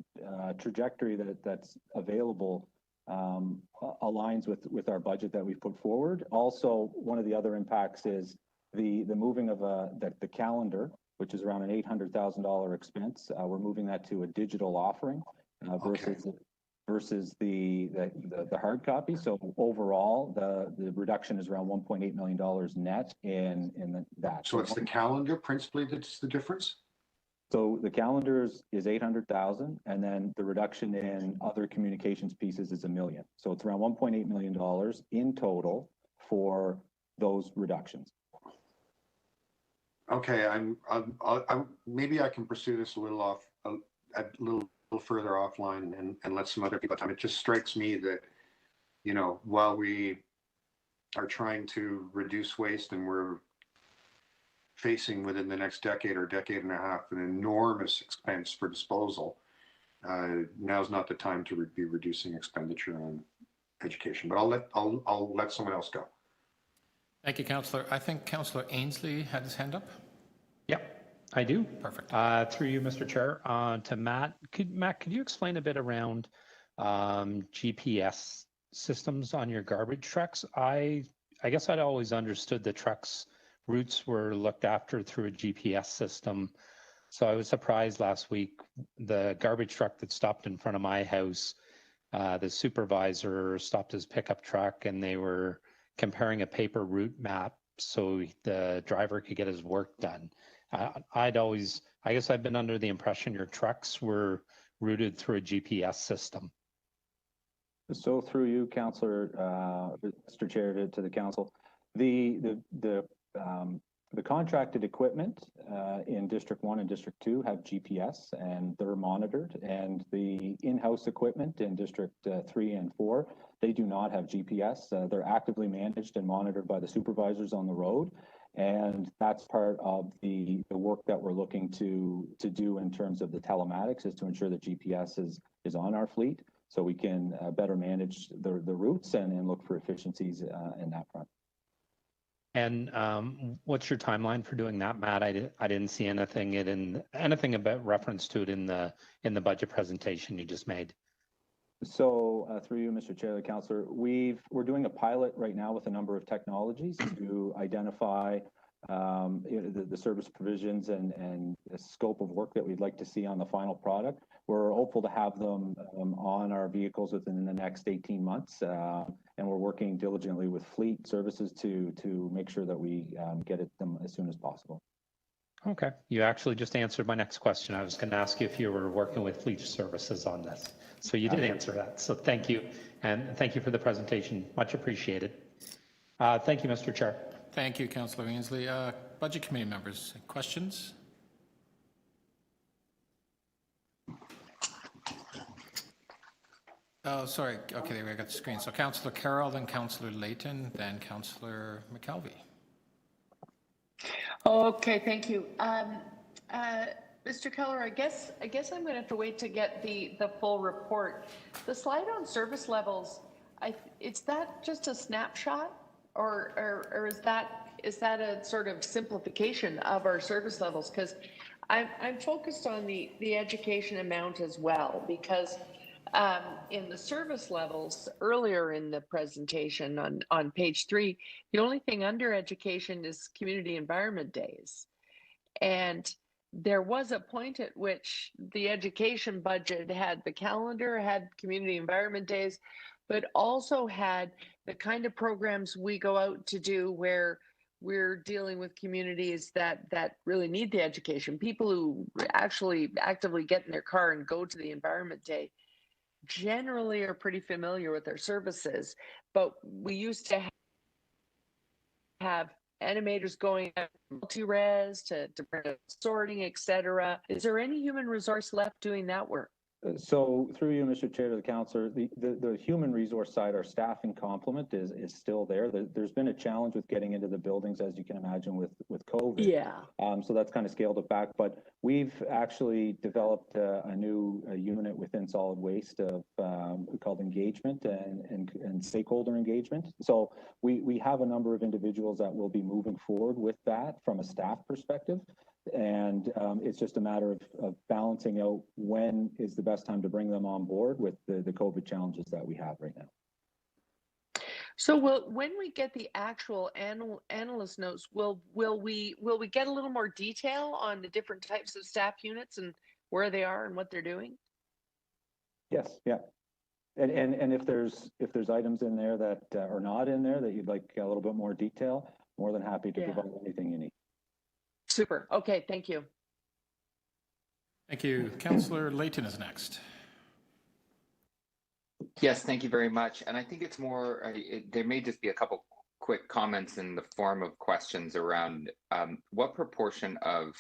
trajectory that's available aligns with our budget that we put forward. Also, one of the other impacts is the moving of the calendar, which is around an $800,000 expense. We're moving that to a digital offering versus the hard copy. So overall, the reduction is around $1.8 million net in that. So it's the calendar principally that's the difference? So the calendar is 800,000, and then the reduction in other communications pieces is $1 million. So it's around $1.8 million in total for those reductions. Okay, I'm maybe I can pursue this a little further offline and let some other people time. It just strikes me that, you know, while we are trying to reduce waste and we're facing within the next decade or decade and a half an enormous expense for disposal, now's not the time to be reducing expenditure on education. But I'll let someone else go. Thank you, Councillor. I think Councillor Ainsley had his hand up. Yep, I do. Perfect. Through you, Mr. Chair, to Matt. Matt, could you explain a bit around GPS systems on your garbage trucks? I guess I'd always understood the trucks' routes were looked after through a GPS system. So I was surprised last week, the garbage truck that stopped in front of my house, the supervisor stopped his pickup truck and they were comparing a paper route map so the driver could get his work done. I guess I've been under the impression your trucks were routed through a GPS system. So through you, Councillor, Mr. Chair, to the council, the contracted equipment in District 1 and District 2 have GPS and they're monitored, and the in-house equipment in District 3 and 4, they do not have GPS. They're actively managed and monitored by the supervisors on the road, and that's part of the work that we're looking to do in terms of the telematics, is to ensure that GPS is on our fleet so we can better manage the routes and look for efficiencies in that front. And what's your timeline for doing that, Matt? I didn't see anything about reference to it in the budget presentation you just made. So through you, Mr. Chair, the councillor, we're doing a pilot right now with a number of technologies to identify the service provisions and the scope of work that we'd like to see on the final product. We're hopeful to have them on our vehicles within the next 18 months, and we're working diligently with fleet services to make sure that we get them as soon as possible. Okay, you actually just answered my next question. I was going to ask you if you were working with fleet services on this. So you did answer that. So thank you. And thank you for the presentation. Much appreciated. Thank you, Mr. Chair. Thank you, Councillor Ainsley. Budget Committee members, questions? Oh, sorry. Okay, there we got the screen. So Councillor Carroll, then Councillor Layton, then Councillor McKelvey. Okay, thank you. Mr. Keller, I guess I'm going to have to wait to get the full report. The slide on service levels, is that just a snapshot, or is that a sort of simplification of our service levels? Because I'm focused on the education amount as well, because in the service levels earlier in the presentation on page 3, the only thing under education is community environment days. And there was a point at which the education budget had the calendar, had community environment days, but also had the kind of programs we go out to do where we're dealing with communities that really need the education, people who actually actively get in their car and go to the environment day. generally are pretty familiar with our services, but we used to have animators going out multi-res to sorting, etc. Is there any human resource left doing that work? So through you, Mr. Chair, to the councillor, the human resource side, our staffing complement is still there. There's been a challenge with getting into the buildings, as you can imagine, with COVID. Yeah. So that's kind of scaled it back. But we've actually developed a new unit within solid waste of called engagement and stakeholder engagement. So we have a number of individuals that will be moving forward with that from a staff perspective. And it's just a matter of balancing out when is the best time to bring them on board with the COVID challenges that we have right now. So when we get the actual analyst notes, will we get a little more detail on the different types of staff units and where they are and what they're doing? Yes, yeah. And if there's items in there that are not in there that you'd like a little bit more detail, more than happy to provide anything you need. Super. Okay, thank you. Thank you. Councillor Layton is next. Yes, thank you very much. And I think it's more, there may just be a couple quick comments in the form of questions around what proportion of,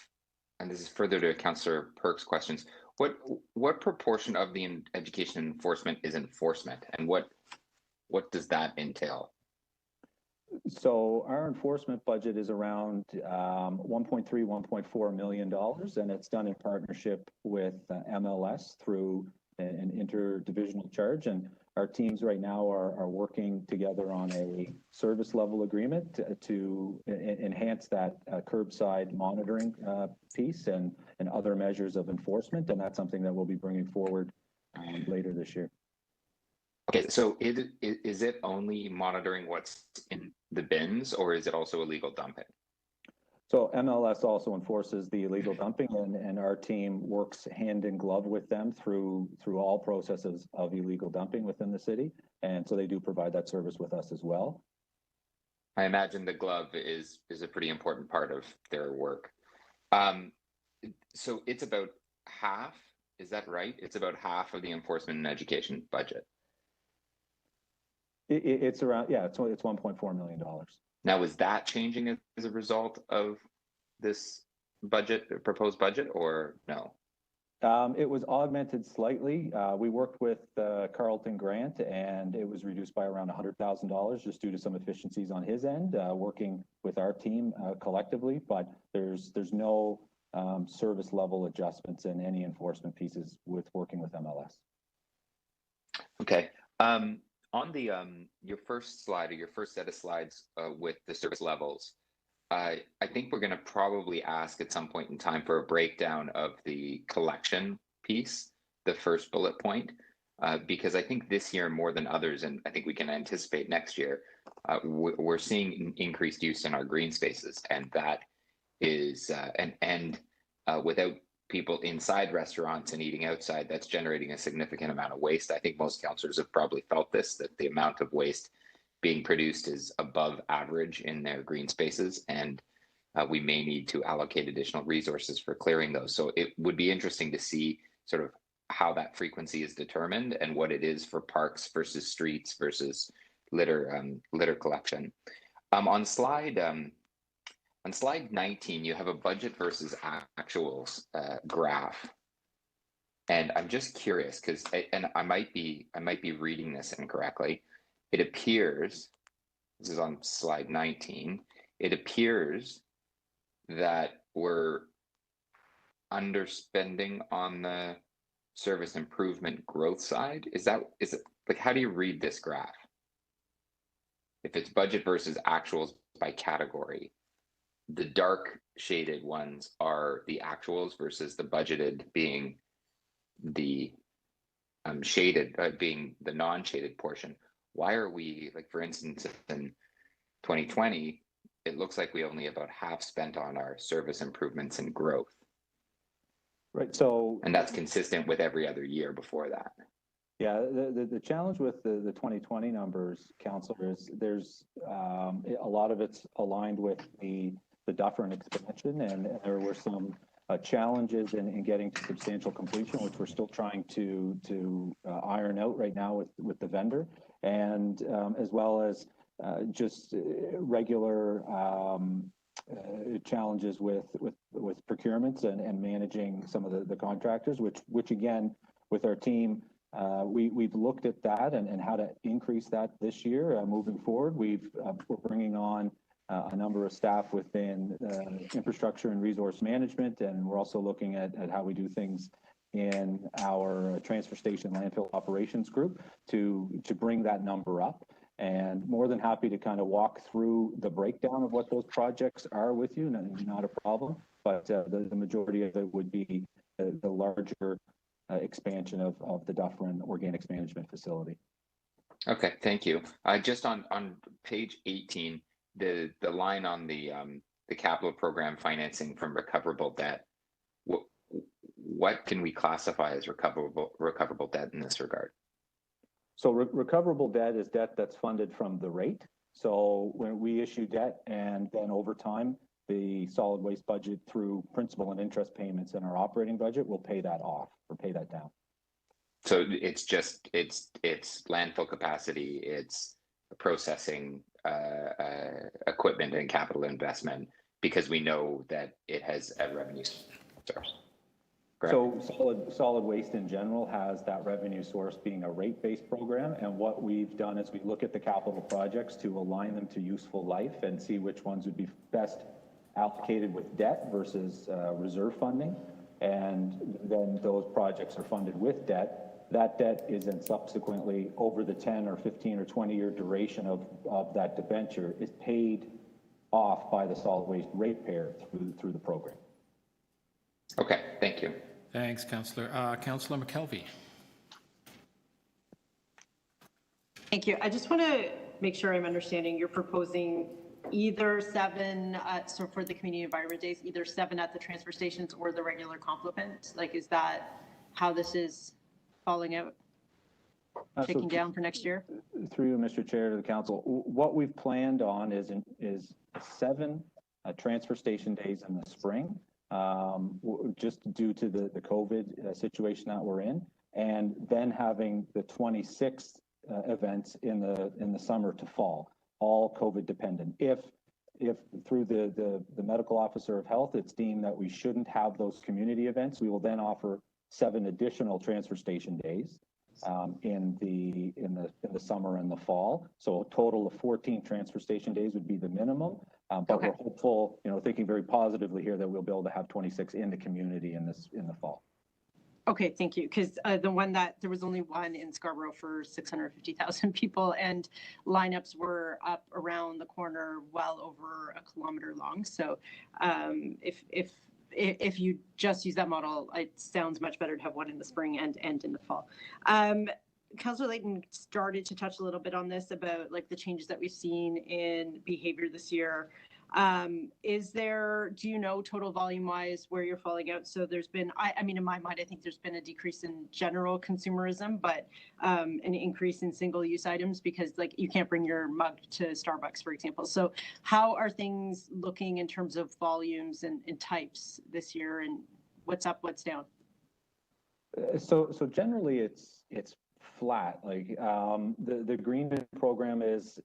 and this is further to Councillor Perk's questions, what proportion of the education enforcement is enforcement, and what does that entail? So our enforcement budget is around $1.4 million, and it's done in partnership with MLS through an interdivisional charge. And our teams right now are working together on a service level agreement to enhance that curbside monitoring piece and other measures of enforcement. And that's something that we'll be bringing forward later this year. Okay, so is it only monitoring what's in the bins, or is it also illegal dumping? So MLS also enforces the illegal dumping, and our team works hand in glove with them through all processes of illegal dumping within the city. And so they do provide that service with us as well. I imagine the glove is a pretty important part of their work. So it's about half, is that right? It's about half of the enforcement and education budget. It's around, yeah, it's $1.4 million. Now, is that changing as a result of this budget, proposed budget, or no? It was augmented slightly. We worked with Carlton Grant, and it was reduced by around $100,000 just due to some efficiencies on his end, working with our team collectively. But there's no service level adjustments in any enforcement pieces with working with MLS. Okay. On the your first slide, or your first set of slides with the service levels, I think we're going to probably ask at some point in time for a breakdown of the collection piece, the first bullet point, because I think this year more than others, and I think we can anticipate next year, we're seeing increased use in our green spaces, and that is without people inside restaurants and eating outside, that's generating a significant amount of waste. I think most councillors have probably felt this, that the amount of waste being produced is above average in their green spaces, and we may need to allocate additional resources for clearing those. So it would be interesting to see sort of how that frequency is determined and what it is for parks versus streets versus litter collection. On slide 19, you have a budget versus actuals graph, and I'm just curious because, and I might be reading this incorrectly. It appears, this is on slide 19. It appears that we're underspending on the service improvement growth side. Is it like, how do you read this graph? If it's budget versus actuals by category, the dark shaded ones are the actuals versus the budgeted being the shaded, being the non-shaded portion. Why are we, like, for instance, in 2020, it looks like we only about half spent on our service improvements and growth. Right. So, and that's consistent with every other year before that. Yeah, the challenge with the 2020 numbers, Councillor, is there's a lot of it's aligned with the Dufferin expansion, and there were some challenges in getting to substantial completion, which we're still trying to iron out right now with the vendor, and as well as just regular challenges with procurements and managing some of the contractors, which again, with our team, we've looked at that and how to increase that this year moving forward. We're bringing on a number of staff within infrastructure and resource management, and we're also looking at how we do things in our transfer station landfill operations group to bring that number up. And more than happy to kind of walk through the breakdown of what those projects are with you, not a problem. But the majority of it would be the larger expansion of the Dufferin Organics Management Facility. Okay, thank you. Just on page 18, the line on the capital program financing from recoverable debt, what can we classify as recoverable debt in this regard? So recoverable debt is debt that's funded from the rate. So when we issue debt and then over time, the solid waste budget through principal and interest payments in our operating budget will pay that off or pay that down. So it's just, it's landfill capacity, it's processing equipment and capital investment, because we know that it has a revenue source. Correct? So solid waste in general has that revenue source being a rate-based program. And what we've done is we look at the capital projects to align them to useful life and see which ones would be best allocated with debt versus reserve funding. And then those projects are funded with debt. That debt is then subsequently over the 10 or 15 or 20-year duration of that debenture is paid off by the solid waste ratepayer through the program. Okay, thank you. Thanks, Councillor. Councillor McKelvey. Thank you. I just want to make sure I'm understanding. You're proposing either 7, so for the community environment days, either 7 at the transfer stations or the regular complement? Like, is that how this is falling out, taking down for next year? Through you, Mr. Chair, to the council, what we've planned on is 7 transfer station days in the spring. Just due to the COVID situation that we're in, and then having the 26 events in the summer to fall, all COVID dependent. If through the medical officer of health, it's deemed that we shouldn't have those community events, we will then offer 7 additional transfer station days in the summer and the fall. So a total of 14 transfer station days would be the minimum. But okay, we're hopeful, thinking very positively here that we'll be able to have 26 in the community in the fall. Okay, thank you. Because the one that there was only one in Scarborough for 650,000 people, and lineups were up around the corner, well over a kilometer long. So if you just use that model, it sounds much better to have one in the spring and in the fall. Councillor Layton started to touch a little bit on this about like the changes that we've seen in behavior this year. Do you know total volume wise where you're falling out? So there's been, I mean, in my mind, I think there's been a decrease in general consumerism, but an increase in single use items because like you can't bring your mug to Starbucks, for example. So how are things looking in terms of volumes and types this year, and what's up, what's down? So generally it's flat. Like the green bin program is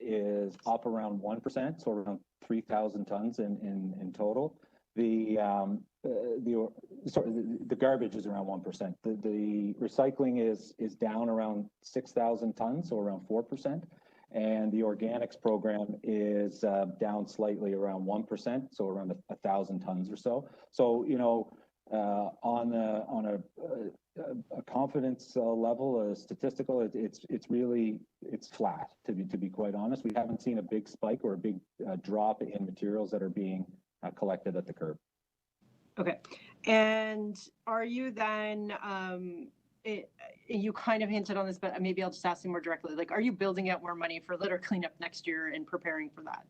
up around 1%, so around 3,000 tons in total. The garbage is around 1%. The recycling is down around 6,000 tons, so around 4%. And the organics program is down slightly around 1%, so around 1,000 tons or so. So on a confidence level, statistical, it's flat. To be quite honest, we haven't seen a big spike or a big drop in materials that are being collected at the curb. Okay, and are you then? You kind of hinted on this, but maybe I'll just ask you more directly. Like, are you building out more money for litter cleanup next year and preparing for that?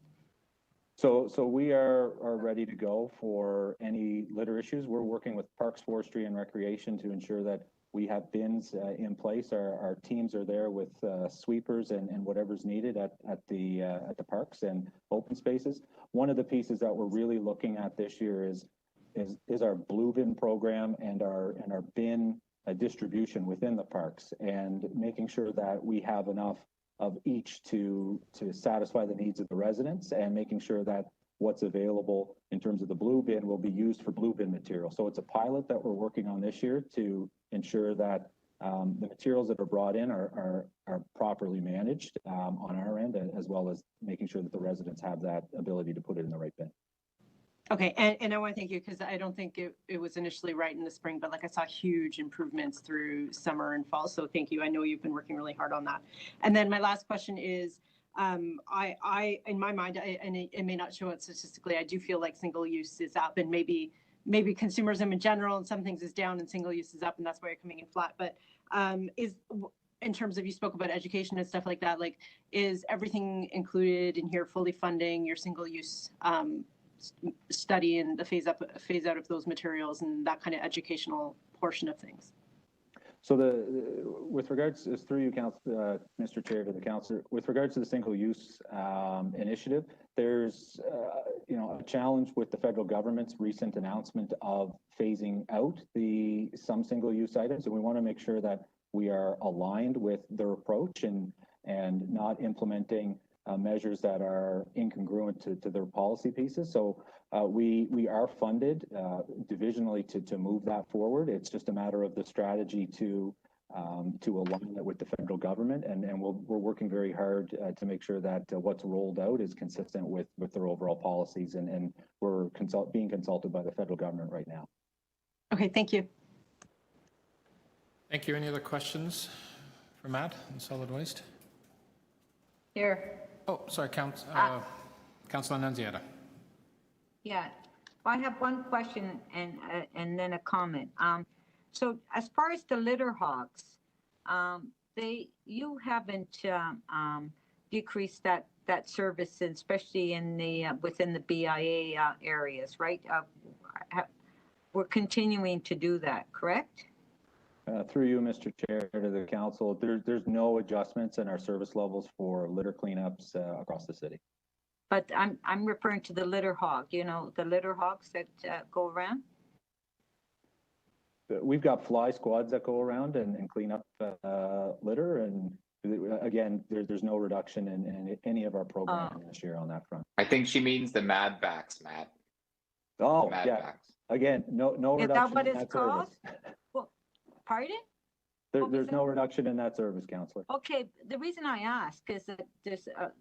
So we are ready to go for any litter issues. We're working with Parks, Forestry, and Recreation to ensure that we have bins in place. Our teams are there with sweepers and whatever's needed at the parks and open spaces. One of the pieces that we're really looking at this year is is our blue bin program and our bin distribution within the parks, and making sure that we have enough of each to satisfy the needs of the residents, and making sure that what's available in terms of the blue bin will be used for blue bin material. So it's a pilot that we're working on this year to ensure that the materials that are brought in are properly managed on our end, as well as making sure that the residents have that ability to put it in the right bin. Okay, and I want to thank you because I don't think it was initially right in the spring, but like I saw huge improvements through summer and fall. So thank you. I know you've been working really hard on that. And then my last question is, I in my mind, and it may not show it statistically, I do feel like single use is up, and maybe consumerism in general and some things is down and single use is up, and that's why you're coming in flat. But in terms of, you spoke about education and stuff like that, like, is everything included in here fully funding your single use study and the phase out of those materials and that kind of educational portion of things? So with regards to, through you, Mr. Chair, to the councillor, with regards to the single use initiative, there's a challenge with the federal government's recent announcement of phasing out some single use items, and we want to make sure that we are aligned with their approach and not implementing measures that are incongruent to their policy pieces. So we are funded divisionally to move that forward. It's just a matter of the strategy to align it with the federal government, and we're working very hard to make sure that what's rolled out is consistent with their overall policies, and we're being consulted by the federal government right now. Okay, thank you. Thank you. Any other questions for Matt on solid waste? Here. Oh, sorry, Councillor Nunziata. Yeah, well, I have one question and then a comment. So as far as the litter hogs, you haven't decreased that service, especially in the within the BIA areas, right? We're continuing to do that, correct? Through you, Mr. Chair, to the council, there's no adjustments in our service levels for litter cleanups across the city. But I'm referring to the litter hog, the litter hogs that go around. We've got fly squads that go around and clean up litter, and again, there's no reduction in any of our programming this year on that front. I think she means the mad backs, Matt. Oh, Mad yeah. backs. Again, no reduction. Is that what in it's that called? service. Well, pardon? There's no reduction in that service, Councillor. Okay, the reason I ask is that there's a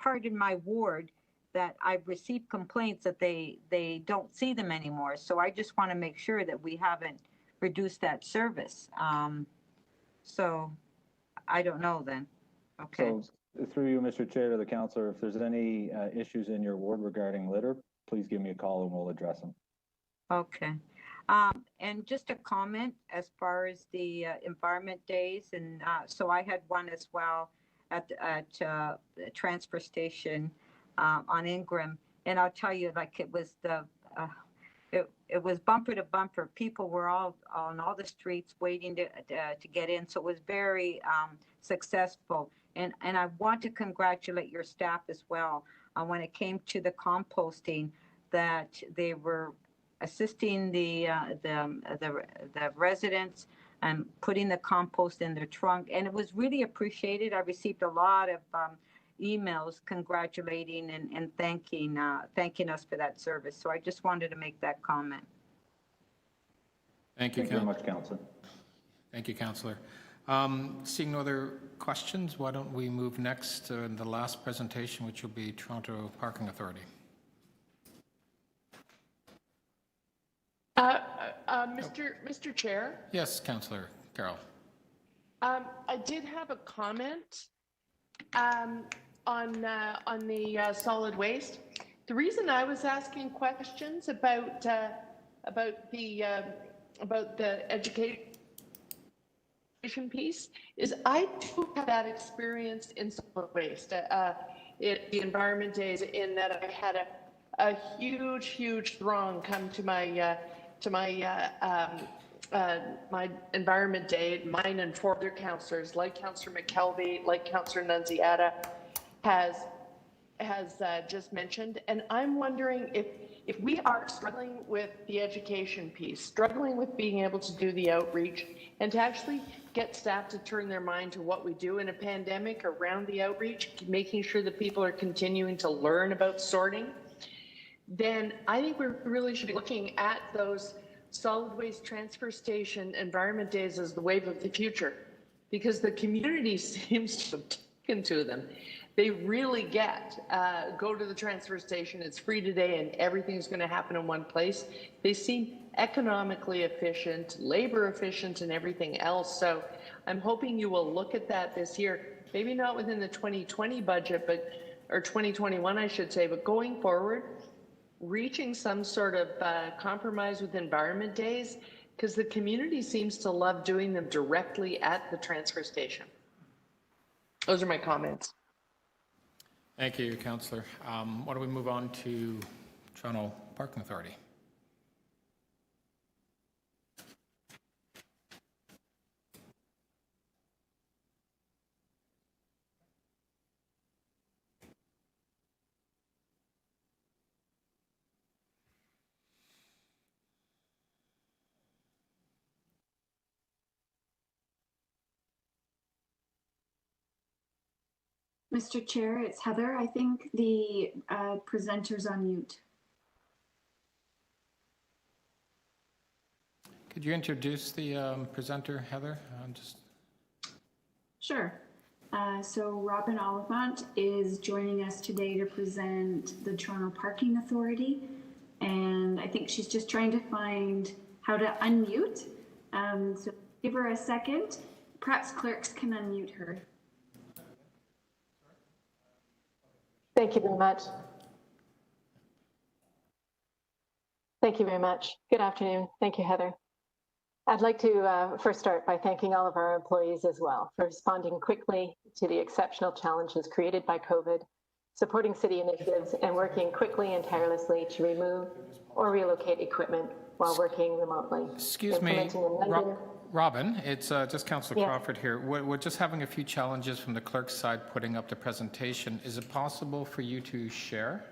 part in my ward that I've received complaints that they don't see them anymore. So I just want to make sure that we haven't reduced that service. So I don't know then. Okay. So through you, Mr. Chair, to the councillor, if there's any issues in your ward regarding litter, please give me a call and we'll address them. Okay. And just a comment as far as the environment days, and so I had one as well at the transfer station on Ingram, and I'll tell you, like, it was it was bumper to bumper. People were all on all the streets waiting to get in, so it was very successful. And I want to congratulate your staff as well when it came to the composting, that they were assisting the residents and putting the compost in their trunk, and it was really appreciated. I received a lot of emails congratulating and thanking us for that service. So I just wanted to make that comment. Thank you very much, Councillor. Thank you, Councillor. Seeing no other questions, why don't we move next to the last presentation, which will be Toronto Parking Authority. Mr. Chair? Yes, Councillor Carroll. I did have a comment on the solid waste. The reason I was asking questions about the education piece is I too have that experience in solid waste at the environment days, in that I had a huge throng come to my my environment day. Mine and 4 other councillors, like Councillor McKelvey, like Councillor Nunziata, has has just mentioned, and I'm wondering if we are struggling with the education piece, struggling with being able to do the outreach, and to actually get staff to turn their mind to what we do in a pandemic around the outreach, making sure that people are continuing to learn about sorting, then I think we really should be looking at those solid waste transfer station environment days as the wave of the future, because the community seems to have taken to them. They really get, go to the transfer station, it's free today and everything's going to happen in one place. They seem economically efficient, labor efficient, and everything else. So I'm hoping you will look at that this year, maybe not within the 2020 budget, but, or 2021, I should say, but going forward, reaching some sort of compromise with environment days, because the community seems to love doing them directly at the transfer station. Those are my comments. Thank you, Councillor. Why don't we move on to Toronto Parking Authority? Mr. Chair, it's Heather. I think the presenter's on mute. Could you introduce the presenter, Heather? Sure. So Robin Oliphant is joining us today to present the Toronto Parking Authority. And I think she's just trying to find how to unmute. So give her a second. Perhaps clerks can unmute her. Thank you very much. Thank you very much. Good afternoon. Thank you, Heather. I'd like to first start by thanking all of our employees as well for responding quickly to the exceptional challenges created by COVID, supporting city initiatives, and working quickly and tirelessly to remove or relocate equipment while working remotely. Excuse me, Robin, it's just Councillor Crawford here. We're just having a few challenges from the clerk's side putting up the presentation. Is it possible for you to share?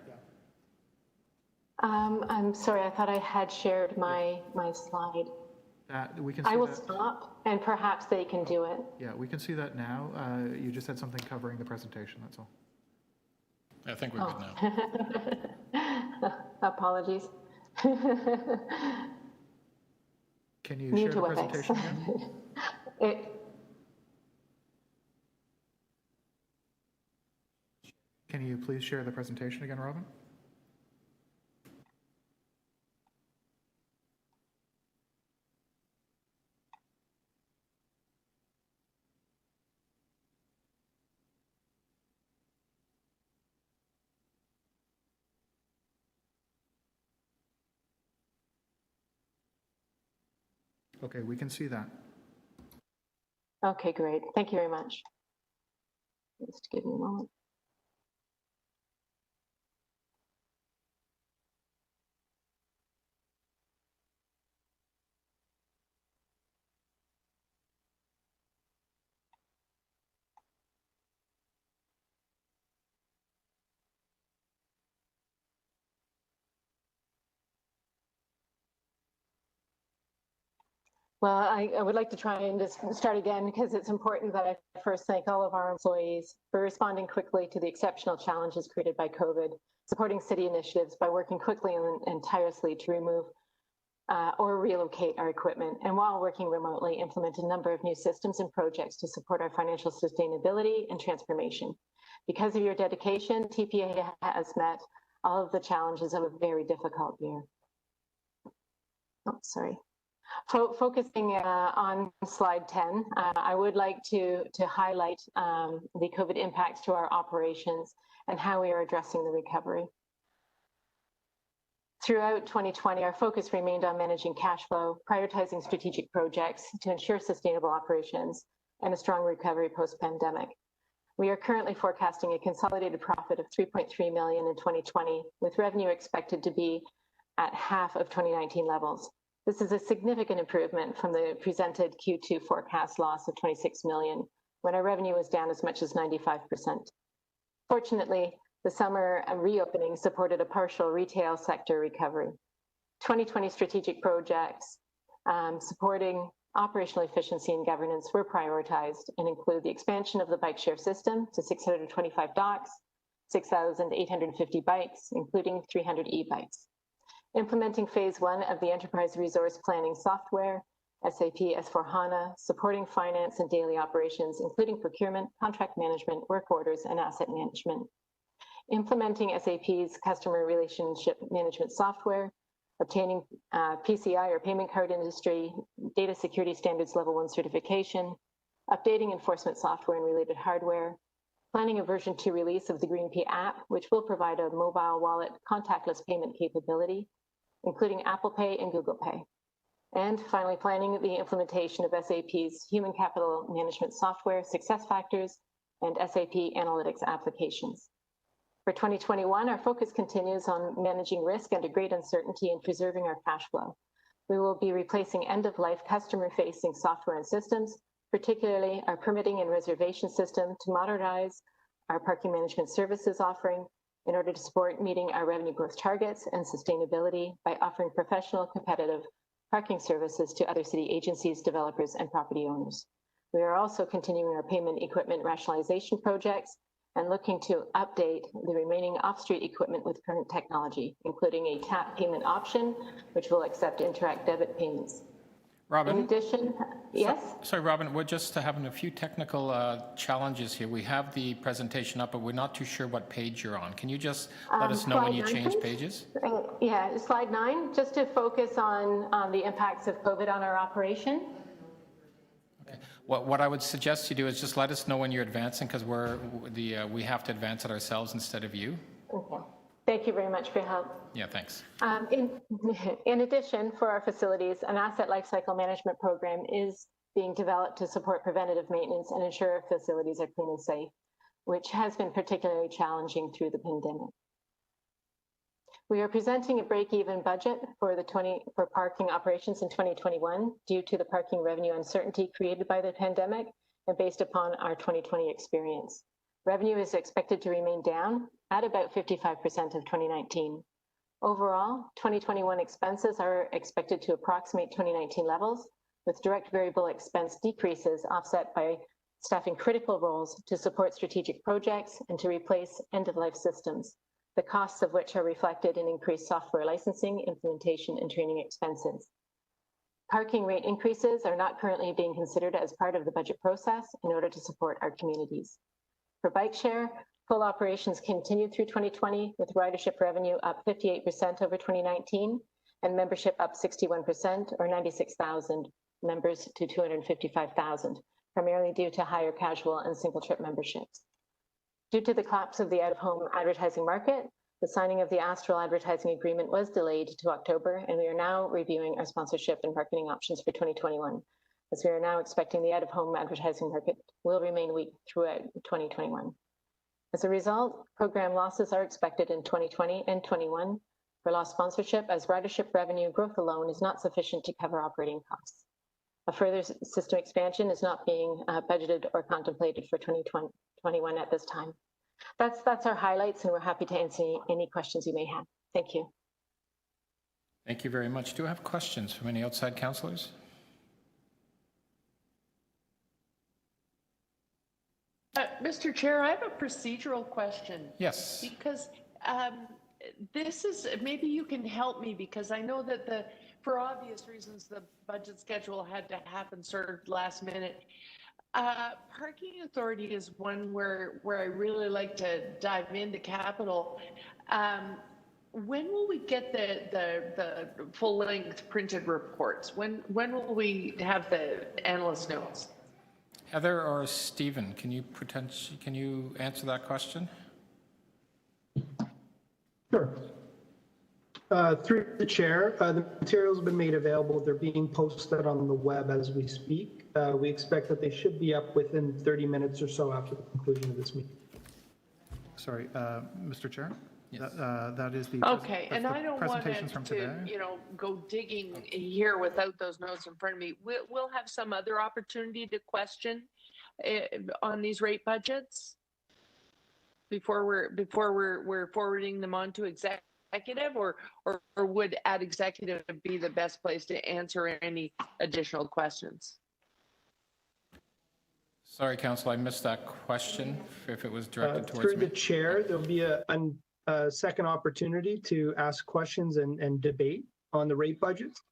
I'm sorry, I thought I had shared my slide. We can see I will stop and perhaps they can do it. Yeah, we can see that now. You just had something covering the presentation, that's all. I think we're good now. Apologies. Can you share the presentation again? Can you please share the presentation again, Robin? Okay, we can see that. Okay, great. Thank you very much. Just give me a moment. Well, I would like to try and just start again because it's important that I first thank all of our employees for responding quickly to the exceptional challenges created by COVID, supporting city initiatives by working quickly and tirelessly to remove or relocate our equipment, and while working remotely, implement a number of new systems and projects to support our financial sustainability and transformation. Because of your dedication, TPA has met all of the challenges of a very difficult year. Oh, sorry. Focusing on slide 10, I would like to highlight the COVID impacts to our operations and how we are addressing the recovery. Throughout 2020, our focus remained on managing cash flow, prioritizing strategic projects to ensure sustainable operations and a strong recovery post-pandemic. We are currently forecasting a consolidated profit of $3.3 million in 2020, with revenue expected to be at half of 2019 levels. This is a significant improvement from the presented Q2 forecast loss of $26 million, when our revenue was down as much as 95%. Fortunately, The summer reopening supported a partial retail sector recovery. 2020 strategic projects supporting operational efficiency and governance were prioritized and include the expansion of the bike share system to 625 docks, 6,850 bikes, including 300 e-bikes. Implementing phase 1 of the enterprise resource planning software, SAP S/4HANA, supporting finance and daily operations, including procurement, contract management, work orders, and asset management. Implementing SAP's customer relationship management software, obtaining PCI or payment card industry data security standards level 1 certification, updating enforcement software and related hardware, planning a version 2 release of the GreenP app, which will provide a mobile wallet contactless payment capability, including Apple Pay and Google Pay. And finally, planning the implementation of SAP's human capital management software, SuccessFactors, and SAP Analytics applications. For 2021, our focus continues on managing risk under great uncertainty and preserving our cash flow. We will be replacing end-of-life customer-facing software and systems, particularly our permitting and reservation system, to modernize our parking management services offering in order to support meeting our revenue growth targets and sustainability by offering professional, competitive parking services to other city agencies, developers, and property owners. We are also continuing our payment equipment rationalization projects and looking to update the remaining off-street equipment with current technology, including a tap payment option, which will accept Interact debit payments. Robin? In addition, yes? Sorry, Robin, we're just having a few technical challenges here. We have the presentation up, but we're not too sure what page you're on. Can you just let us know when you change pages? Yeah, slide 9, just to focus on the impacts of COVID on our operation. Okay. What I would suggest you do is just let us know when you're advancing, because we have to advance it ourselves instead of you. Okay. Thank you very much for your help. Yeah, thanks. In addition, for our facilities, an asset lifecycle management program is being developed to support preventative maintenance and ensure our facilities are clean and safe, which has been particularly challenging through the pandemic. We are presenting a break-even budget for parking operations in 2021 due to the parking revenue uncertainty created by the pandemic and based upon our 2020 experience. Revenue is expected to remain down at about 55% of 2019. Overall, 2021 expenses are expected to approximate 2019 levels, with direct variable expense decreases offset by staffing critical roles to support strategic projects and to replace end-of-life systems, the costs of which are reflected in increased software licensing, implementation, and training expenses. Parking rate increases are not currently being considered as part of the budget process in order to support our communities. For bike share, full operations continued through 2020, with ridership revenue up 58% over 2019 and membership up 61%, or 96,000 members to 255,000, primarily due to higher casual and single trip memberships. Due to the collapse of the out-of-home advertising market, the signing of the Astral advertising agreement was delayed to October, and we are now reviewing our sponsorship and marketing options for 2021, as we are now expecting the out-of-home advertising market will remain weak throughout 2021. As a result, program losses are expected in 2020 and 21 for lost sponsorship, as ridership revenue growth alone is not sufficient to cover operating costs. A further system expansion is not being budgeted or contemplated for 2021 at this time. That's our highlights, and we're happy to answer any questions you may have. Thank you. Thank you very much. Do I have questions from any outside councillors? Mr. Chair, I have a procedural question. Yes. Because this is, maybe you can help me, because I know that for obvious reasons, the budget schedule had to happen sort of last minute. Parking authority is one where I really like to dive into capital. When will we get the full-length printed reports? When will we have the analyst notes? Heather or Stephen, can you answer that question? Sure. Through the chair, the materials have been made available. They're being posted on the web as we speak. We expect that they should be up within 30 minutes or so after the conclusion of this meeting. Sorry, Mr. Chair? Yes. That is the Okay, and I don't want to, go digging here without those notes in front of me. We'll have some other opportunity to question on these rate budgets. before we're forwarding them on to executive, or would at executive be the best place to answer any additional questions? Sorry, Council, I missed that question, if it was directed towards Through me. the chair, there'll be a second opportunity to ask questions and debate on the rate budgets.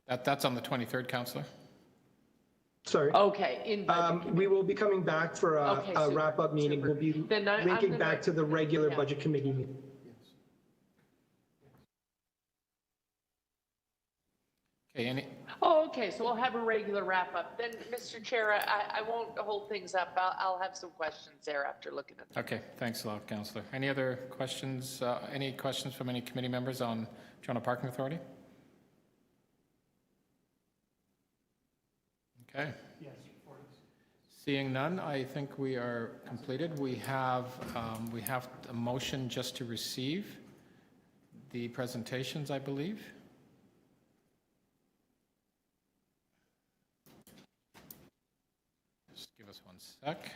That's on the 23rd, Councillor. Sorry. Okay. In budget we will be coming back for a, Okay, a super, wrap-up meeting. super. We'll be Then I'm linking gonna- back to the regular yeah. budget committee meeting. Okay, Oh, okay, so we'll have a regular wrap up. Then, Mr. Chair, I won't hold things up. I'll have some questions there after looking at them. okay, thanks a lot, Councillor. Any other questions, any questions from any committee members on Toronto Parking Authority? Okay. Yes. Seeing none, I think we are completed. We have a motion just to receive the presentations, I believe. Just give us one sec.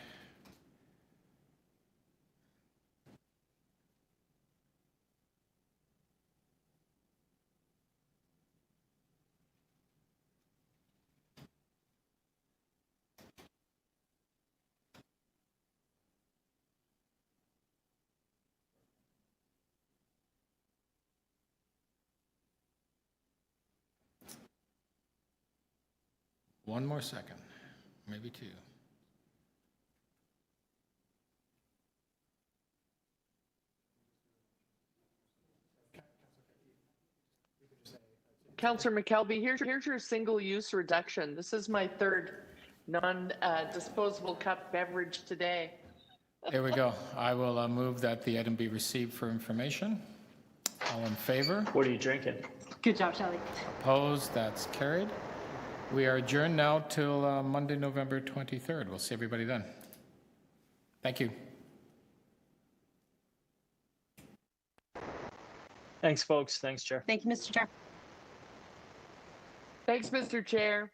One more second, maybe two. Councillor McKelvey, here's your single-use reduction. This is my third non-disposable cup beverage today. There we go. I will move that the item be received for information. All in favor? What are you drinking? Good job, Shelley. Opposed? That's carried. We are adjourned now till Monday, November 23rd. We'll see everybody then. Thank you. Thanks, folks. Thanks, Chair. Thank you, Mr. Chair. Thanks, Mr. Chair.